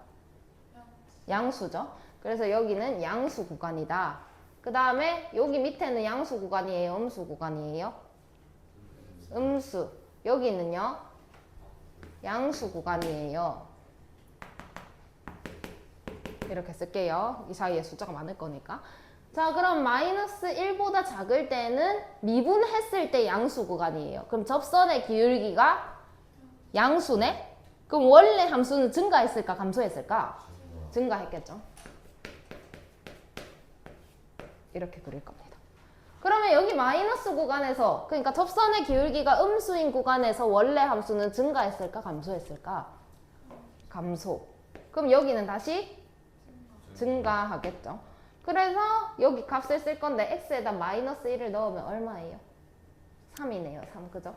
양수죠. 그래서 여기는 양수 구간이다. 그 다음에 여기 밑에는 양수 구간이에요, 음수 구간이에요? 음수. 여기는요? 양수 구간이에요. 이렇게 쓸게요. 이 사이에 숫자가 많을 거니까. 자, 그럼 마이너스 1보다 작을 때는 미분했을 때 양수 구간이에요. 그럼 접선의 기울기가 양수네? 그럼 원래 함수는 증가했을까, 감소했을까? 증가했겠죠. 이렇게 그릴 겁니다. 그러면 여기 마이너스 구간에서, 그러니까 접선의 기울기가 음수인 구간에서 원래 함수는 증가했을까, 감소했을까? 감소. 그럼 여기는 다시 증가하겠죠. 그래서 여기 값을 쓸 건데 x에다 마이너스 1을 넣으면 얼마예요? 3이네요. 3. 그죠?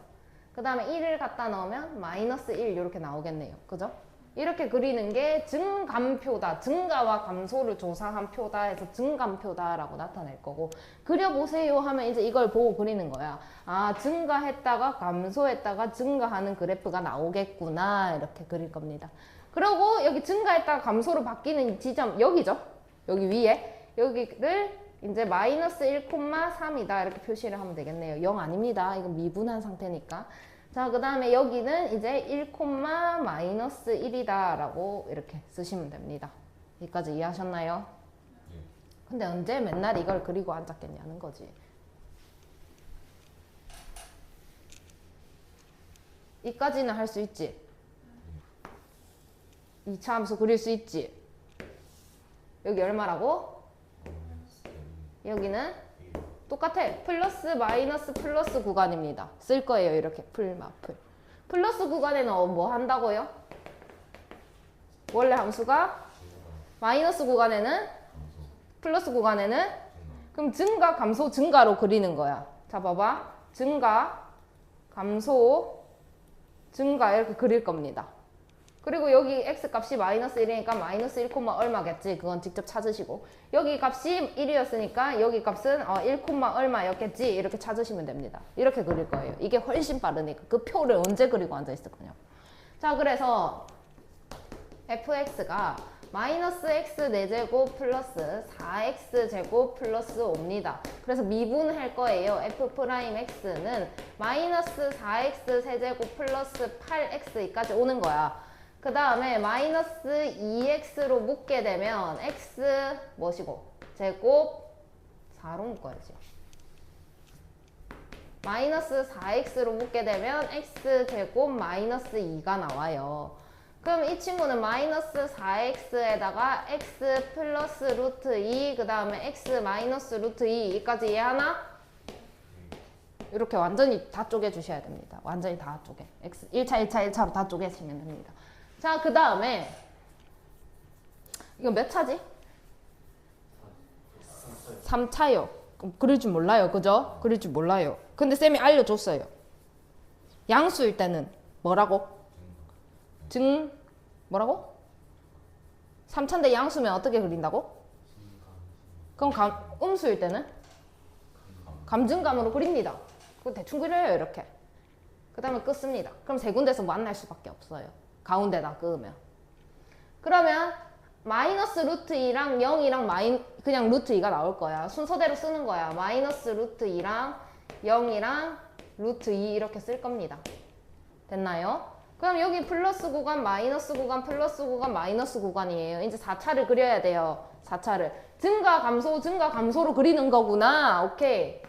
그 다음에 1을 갖다 넣으면 마이너스 1 이렇게 나오겠네요. 그죠? 이렇게 그리는 게 증감표다. 증가와 감소를 조사한 표다 해서 증감표다라고 나타낼 거고, 그려보세요 하면 이제 이걸 보고 그리는 거야. 아, 증가했다가 감소했다가 증가하는 그래프가 나오겠구나, 이렇게 그릴 겁니다. 그리고 여기 증가했다가 감소로 바뀌는 지점 여기죠. 여기 위에 여기를 이제 마이너스 1,3이다 이렇게 표시를 하면 되겠네요. 0 아닙니다. 이건 미분한 상태니까. 자, 그 다음에 여기는 이제 1, 마이너스 1이다 라고 이렇게 쓰시면 됩니다. 여기까지 이해하셨나요? 네. 근데 언제 맨날 이걸 그리고 앉았겠냐는 거지. 이까지는 할 수 있지. 2차 함수 그릴 수 있지. 여기 얼마라고? 여기는 똑같아. 플러스 마이너스 플러스 구간입니다. 쓸 거예요. 이렇게 풀 마플. 플러스 구간에는 뭐 한다고요? 원래 함수가 마이너스 구간에는 플러스 구간에는 그럼 증가 감소 증가로 그리는 거야. 자, 봐봐. 증가 감소 증가 이렇게 그릴 겁니다. 그리고 여기 x값이 마이너스 1이니까 마이너스 1, 얼마겠지? 그건 직접 찾으시고, 여기 값이 1이었으니까 여기 값은 1, 얼마였겠지? 이렇게 찾으시면 됩니다. 이렇게 그릴 거예요. 이게 훨씬 빠르니까. 그 표를 언제 그리고 앉아있을 거냐고. 자, 그래서 fx가 마이너스 x 4제곱 플러스 4x제곱 플러스 5입니다. 그래서 미분할 거예요. f'x는 마이너스 4x 세제곱 플러스 8x까지 오는 거야. 그 다음에 마이너스 2x로 묶게 되면 x 뭐시고 제곱 4로 묶어야지. 마이너스 4x로 묶게 되면 x 제곱 마이너스 2가 나와요. 그럼 이 친구는 마이너스 4x에다가 x 플러스 루트 2, 그 다음에 x 마이너스 루트 2, 이까지 이해하나? 이렇게 완전히 다 쪼개주셔야 됩니다. 완전히 다 쪼개. x 1차, 1차, 1차로 다 쪼개시면 됩니다. 자, 그 다음에 이거 몇 차지? 3차요. 그릴 줄 몰라요. 그죠? 그릴 줄 몰라요. 근데 쌤이 알려줬어요. 양수일 때는 뭐라고? 뭐라고? 3차인데 양수면 어떻게 그린다고? 그럼 음수일 때는? 감증감으로 그립니다. 그거 대충 그려요. 이렇게. 그 다음에 끄습니다. 그럼 세 군데서 만날 수밖에 없어요. 가운데다 끄으면. 그러면 마이너스 루트 2랑 0이랑 그냥 루트 2가 나올 거야. 순서대로 쓰는 거야. 마이너스 루트 2랑 0이랑 루트 2 이렇게 쓸 겁니다. 됐나요? 그럼 여기 플러스 구간, 마이너스 구간, 플러스 구간, 마이너스 구간이에요. 이제 4차를 그려야 돼요. 4차를. 증가, 감소, 증가, 감소로 그리는 거구나. 오케이.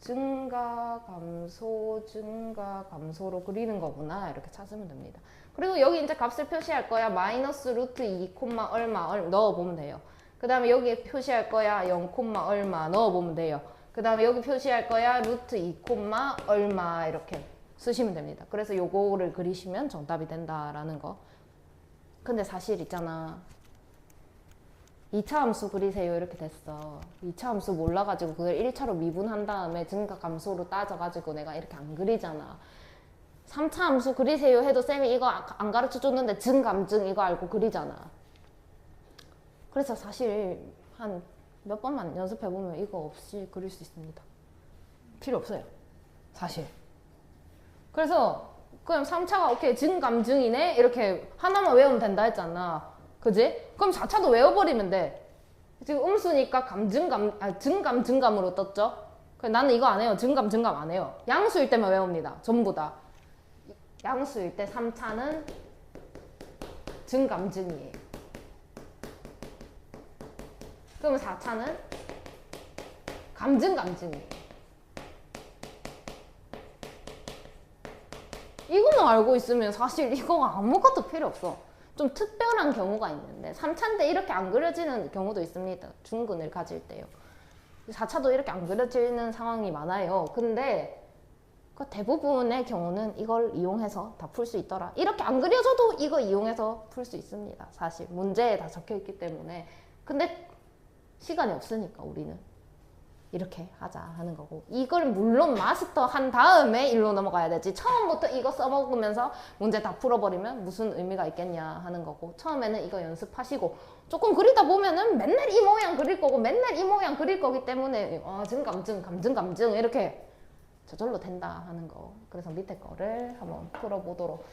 증가, 감소, 증가, 감소로 그리는 거구나. 이렇게 찾으면 됩니다. 그리고 여기 이제 값을 표시할 거야. 마이너스 루트 2, 얼마 넣어보면 돼요. 그 다음에 여기 표시할 거야. 0, 얼마 넣어보면 돼요. 그 다음에 여기 표시할 거야. 루트 2, 얼마 이렇게 쓰시면 됩니다. 그래서 요거를 그리시면 정답이 된다라는 거. 근데 사실 있잖아. 2차 함수 그리세요 이렇게 됐어. 2차 함수 몰라가지고 그걸 1차로 미분한 다음에 증가 감소로 따져가지고 내가 이렇게 안 그리잖아. 3차 함수 그리세요 해도 쌤이 이거 안 가르쳐 줬는데 증감증 이거 알고 그리잖아. 그래서 사실 한 몇 번만 연습해보면 이거 없이 그릴 수 있습니다. 필요 없어요. 사실. 그래서 그럼 3차가 오케이 증감증이네 이렇게 하나만 외우면 된다 했잖아. 그지? 그럼 4차도 외워버리면 돼. 지금 음수니까 증감으로 떴죠? 나는 이거 안 해요. 증감 안 해요. 양수일 때만 외웁니다. 전부 다. 양수일 때 3차는 증감증이에요. 그럼 4차는 감증이에요. 이거만 알고 있으면 사실 이거 아무것도 필요 없어. 좀 특별한 경우가 있는데 3차인데 이렇게 안 그려지는 경우도 있습니다. 중근을 가질 때요. 4차도 이렇게 안 그려지는 상황이 많아요. 근데 그 대부분의 경우는 이걸 이용해서 다 풀 수 있더라. 이렇게 안 그려져도 이거 이용해서 풀 수 있습니다. 사실 문제에 다 적혀 있기 때문에. 근데 시간이 없으니까 우리는 이렇게 하자 하는 거고, 이걸 물론 마스터 한 다음에 일로 넘어가야 되지. 처음부터 이거 써먹으면서 문제 다 풀어버리면 무슨 의미가 있겠냐 하는 거고, 처음에는 이거 연습하시고 조금 그리다 보면은 맨날 이 모양 그릴 거고 맨날 이 모양 그릴 거기 때문에 감증 이렇게 저절로 된다 하는 거. 그래서 밑에 거를 한번 풀어보도록.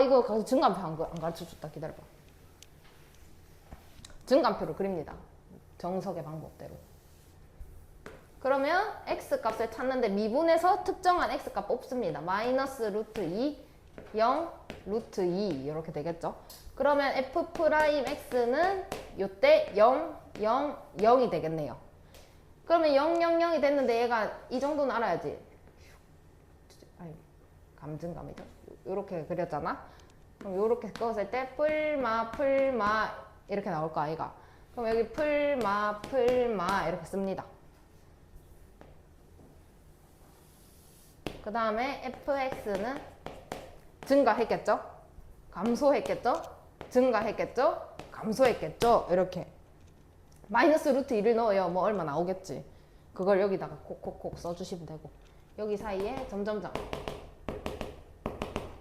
이거 증감표 안 가르쳐줬다. 기다려봐. 증감표를 그립니다. 정석의 방법대로. 그러면 x값을 찾는데 미분에서 특정한 x값 뽑습니다. 마이너스 루트 2, 0, 루트 2 이렇게 되겠죠. 그러면 f'x는 이때 0, 0, 0이 되겠네요. 그러면 0, 0, 0이 됐는데 얘가 이 정도는 알아야지. 감증감이죠. 이렇게 그렸잖아. 그럼 이렇게 그었을 때 풀마 이렇게 나올 거 아이가. 그럼 여기 풀마 이렇게 씁니다. 그 다음에 fx는 증가했겠죠? 감소했겠죠? 증가했겠죠? 감소했겠죠? 이렇게 마이너스 루트 2를 넣어요. 뭐 얼마 나오겠지. 그걸 여기다가 콕콕콕 써주시면 되고, 여기 사이에 점점점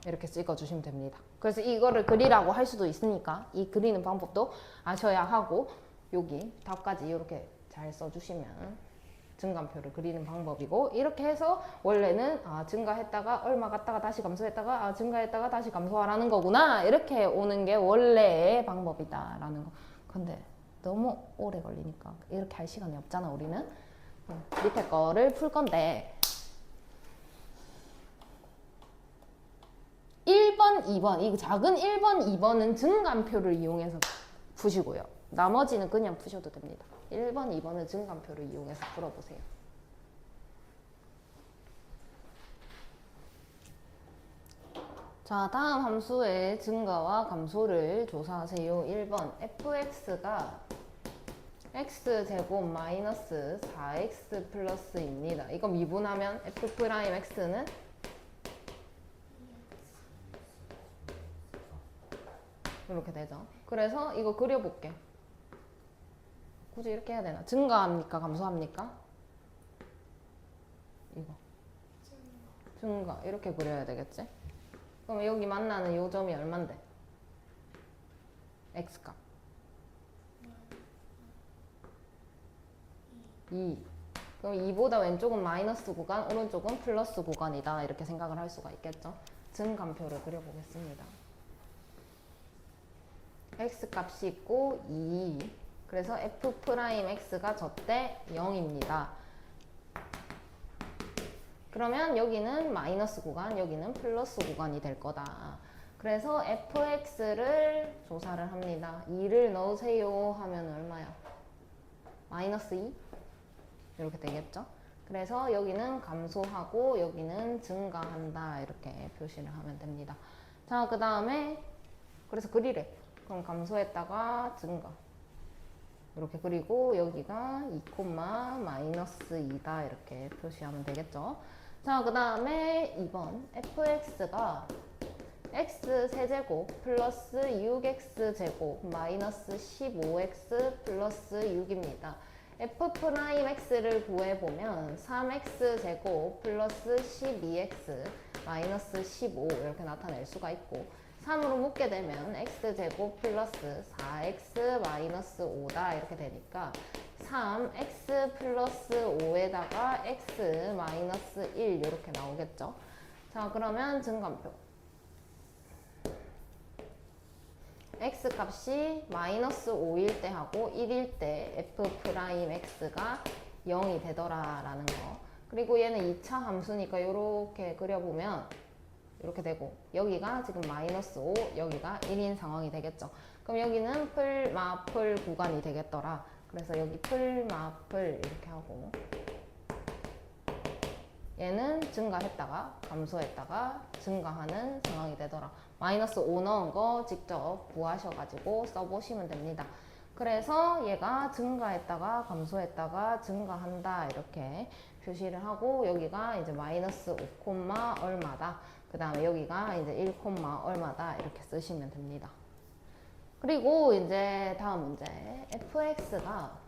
이렇게 찍어주시면 됩니다. 그래서 이거를 그리라고 할 수도 있으니까 이 그리는 방법도 아셔야 하고, 여기 답까지 이렇게 잘 써주시면 증감표를 그리는 방법이고, 이렇게 해서 원래는 증가했다가 얼마 갔다가 다시 감소했다가 증가했다가 다시 감소하라는 거구나, 이렇게 오는 게 원래의 방법이다라는 거. 근데 너무 오래 걸리니까 이렇게 할 시간이 없잖아 우리는. 밑에 거를 풀 건데 1번, 2번, 이 작은 1번, 2번은 증감표를 이용해서 푸시고요. 나머지는 그냥 푸셔도 됩니다. 1번, 2번은 증감표를 이용해서 풀어보세요. 자, 다음 함수의 증가와 감소를 조사하세요. 1번, fx가 x제곱 마이너스 4x 플러스입니다. 이거 미분하면 f'x는 이렇게 되죠. 그래서 이거 그려볼게. 굳이 이렇게 해야 되나? 증가합니까? 감소합니까? 이거 증가 이렇게 그려야 되겠지? 그럼 여기 만나는 요 점이 얼만데? x값 2. 그럼 2보다 왼쪽은 마이너스 구간, 오른쪽은 플러스 구간이다, 이렇게 생각을 할 수가 있겠죠? 증감표를 그려보겠습니다. x값이 있고 2. 그래서 f'x가 저때 0입니다. 그러면 여기는 마이너스 구간, 여기는 플러스 구간이 될 거다. 그래서 fx를 조사를 합니다. 2를 넣으세요 하면 얼마야? 마이너스 2? 이렇게 되겠죠? 그래서 여기는 감소하고 여기는 증가한다, 이렇게 표시를 하면 됩니다. 자, 그 다음에 그래서 그리래. 그럼 감소했다가 증가 이렇게 그리고 여기가 2, 마이너스 2다, 이렇게 표시하면 되겠죠. 자, 그 다음에 2번 fx가 x세제곱 플러스 6x제곱 마이너스 15x 플러스 6입니다. f'x를 구해보면 3x제곱 플러스 12x 마이너스 15 이렇게 나타낼 수가 있고, 3으로 묶게 되면 x제곱 플러스 4x 마이너스 5다 이렇게 되니까 3x 플러스 5에다가 x 마이너스 1 이렇게 나오겠죠. 자, 그러면 증감표. x 값이 마이너스 5일 때 하고 1일 때 f 프라임 x가 0이 되더라라는 거. 그리고 얘는 2차 함수니까 이렇게 그려보면 이렇게 되고 여기가 지금 마이너스 5, 여기가 1인 상황이 되겠죠. 그럼 여기는 풀, 마풀 구간이 되겠더라. 그래서 여기 풀, 마풀 이렇게 하고 얘는 증가했다가 감소했다가 증가하는 상황이 되더라. 마이너스 5 넣은 거 직접 구하셔가지고 써보시면 됩니다. 그래서 얘가 증가했다가 감소했다가 증가한다 이렇게 표시를 하고 여기가 이제 마이너스 5, 얼마다. 그 다음에 여기가 이제 1, 얼마다 이렇게 쓰시면 됩니다. 그리고 이제 다음 문제 fx가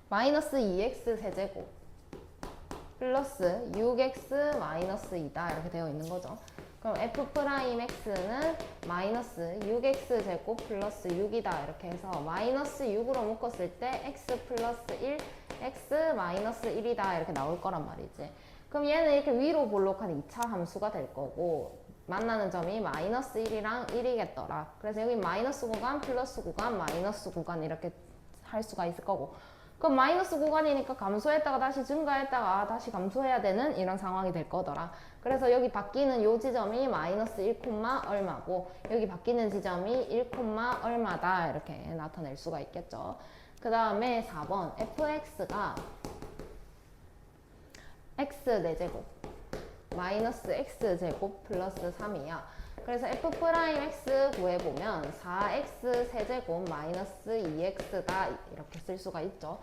마이너스 2x 세제곱 플러스 6x 마이너스 2다 이렇게 되어 있는 거죠. 그럼 f 프라임 x는 마이너스 6x 제곱 플러스 6이다 이렇게 해서 마이너스 6으로 묶었을 때 x 플러스 1, x 마이너스 1이다 이렇게 나올 거란 말이지. 그럼 얘는 이렇게 위로 볼록한 2차 함수가 될 거고 만나는 점이 마이너스 1이랑 1이겠더라. 그래서 여기 마이너스 구간, 플러스 구간, 마이너스 구간 이렇게 할 수가 있을 거고 그럼 마이너스 구간이니까 감소했다가 다시 증가했다가 다시 감소해야 되는 이런 상황이 될 거더라. 그래서 여기 바뀌는 요 지점이 마이너스 1, 얼마고 여기 바뀌는 지점이 1, 얼마다 이렇게 나타낼 수가 있겠죠. 그 다음에 4번 fx가 x 4제곱 마이너스 x제곱 플러스 3이야. 그래서 f 프라임 x 구해보면 4x 세제곱 마이너스 2x다 이렇게 쓸 수가 있죠.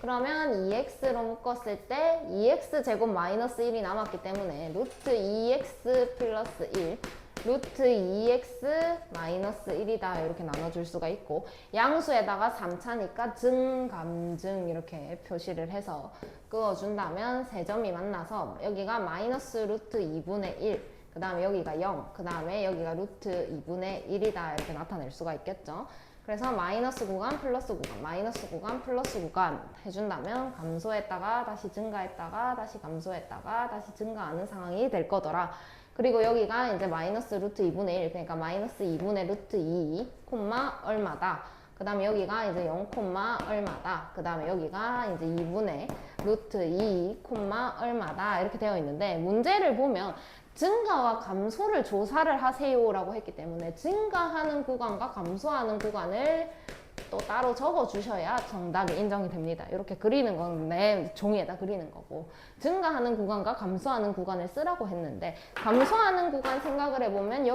그러면 2x로 묶었을 때 2x 제곱 마이너스 1이 남았기 때문에 루트 2x 플러스 1 루트 2x 마이너스 1이다 이렇게 나눠줄 수가 있고 양수에다가 3차니까 증감증 이렇게 표시를 해서 그어준다면 세 점이 만나서 여기가 마이너스 루트 2분의 1 그 다음에 여기가 0, 그 다음에 여기가 루트 2분의 1이다 이렇게 나타낼 수가 있겠죠. 그래서 마이너스 구간, 플러스 구간, 마이너스 구간, 플러스 구간 해준다면 감소했다가 다시 증가했다가 다시 감소했다가 다시 증가하는 상황이 될 거더라. 그리고 여기가 이제 마이너스 루트 2분의 1, 그러니까 마이너스 2분의 루트 2, 얼마다. 그 다음에 여기가 이제 0, 얼마다. 그 다음에 여기가 이제 2분의 루트 2, 얼마다. 이렇게 되어 있는데 문제를 보면 증가와 감소를 조사를 하세요라고 했기 때문에 증가하는 구간과 감소하는 구간을 또 따로 적어 주셔야 정답이 인정이 됩니다. 이렇게 그리는 건데 종이에다 그리는 거고 증가하는 구간과 감소하는 구간을 쓰라고 했는데 감소하는 구간 생각을 해보면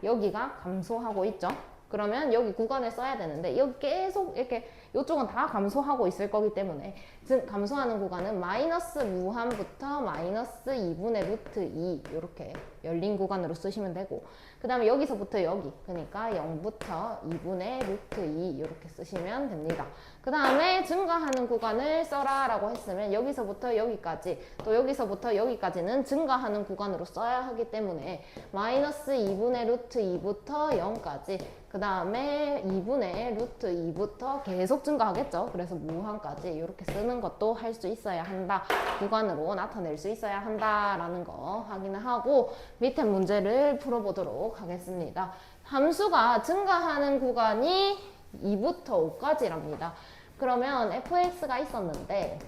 여기가 감소하고 있죠. 그러면 여기 구간을 써야 되는데 여기 계속 이렇게 이쪽은 다 감소하고 있을 거기 때문에 즉 감소하는 구간은 마이너스 무한부터 마이너스 2분의 루트 2 이렇게 열린 구간으로 쓰시면 되고 그 다음에 여기서부터 여기 그러니까 0부터 2분의 루트 2 이렇게 쓰시면 됩니다. 그 다음에 증가하는 구간을 써라 라고 했으면 여기서부터 여기까지 또 여기서부터 여기까지는 증가하는 구간으로 써야 하기 때문에 마이너스 2분의 루트 2부터 0까지 그 다음에 2분의 루트 2부터 계속 증가하겠죠. 그래서 무한까지 이렇게 쓰는 것도 할 수 있어야 한다. 구간으로 나타낼 수 있어야 한다라는 거 확인을 하고 밑에 문제를 풀어보도록 하겠습니다. 함수가 증가하는 구간이 2부터 5까지랍니다. 그러면 fx가 있었는데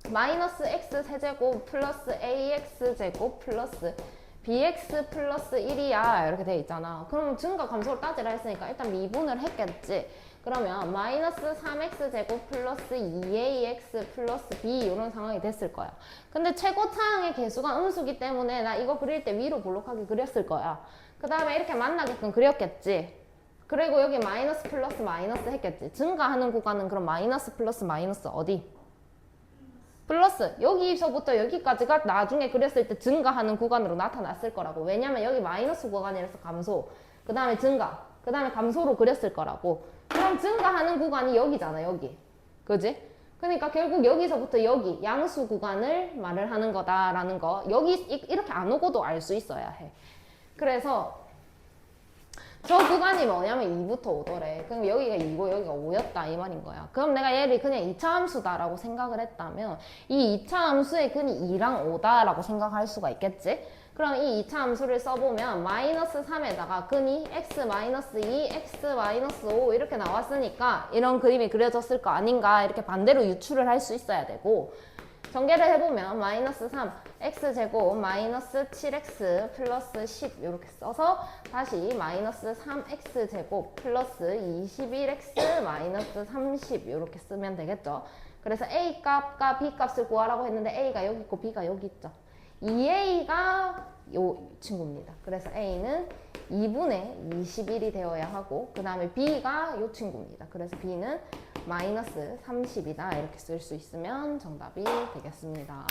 마이너스 x 세제곱 플러스 ax 제곱 플러스 bx 플러스 1이야 이렇게 돼 있잖아. 그럼 증가 감소를 따지라 했으니까 일단 미분을 했겠지. 그러면 마이너스 3x 제곱 플러스 2ax 플러스 b 이런 상황이 됐을 거야. 근데 최고차항의 개수가 음수기 때문에 나 이거 그릴 때 위로 볼록하게 그렸을 거야. 그 다음에 이렇게 만나게끔 그렸겠지. 그리고 여기 마이너스 플러스 마이너스 했겠지. 증가하는 구간은 그럼 마이너스 플러스 마이너스 어디? 플러스 여기서부터 여기까지가 나중에 그렸을 때 증가하는 구간으로 나타났을 거라고. 왜냐면 여기 마이너스 구간이라서 감소 그 다음에 증가 그 다음에 감소로 그렸을 거라고. 그럼 증가하는 구간이 여기잖아 여기 그지? 그러니까 결국 여기서부터 여기 양수 구간을 말을 하는 거다라는 거 여기 이렇게 안 오고도 알 수 있어야 해. 그래서 저 구간이 뭐냐면 2부터 5더래. 그럼 여기가 2고 여기가 5였다 이 말인 거야. 그럼 내가 얘를 그냥 2차 함수다라고 생각을 했다면 이 2차 함수의 근이 2랑 5다라고 생각할 수가 있겠지? 그럼 이 2차 함수를 써보면 마이너스 3에다가 근이 x 마이너스 2, x 마이너스 5 이렇게 나왔으니까 이런 그림이 그려졌을 거 아닌가 이렇게 반대로 유추를 할 수 있어야 되고 전개를 해보면 마이너스 3, x제곱 마이너스 7x 플러스 10 이렇게 써서 다시 마이너스 3x제곱 플러스 21x 마이너스 30 이렇게 쓰면 되겠죠. 그래서 a 값과 b 값을 구하라고 했는데 a가 여기 있고 b가 여기 있죠. 2a가 요 친구입니다. 그래서 a는 2분의 21이 되어야 하고 그 다음에 b가 요 친구입니다. 그래서 b는 마이너스 30이다 이렇게 쓸 수 있으면 정답이 되겠습니다.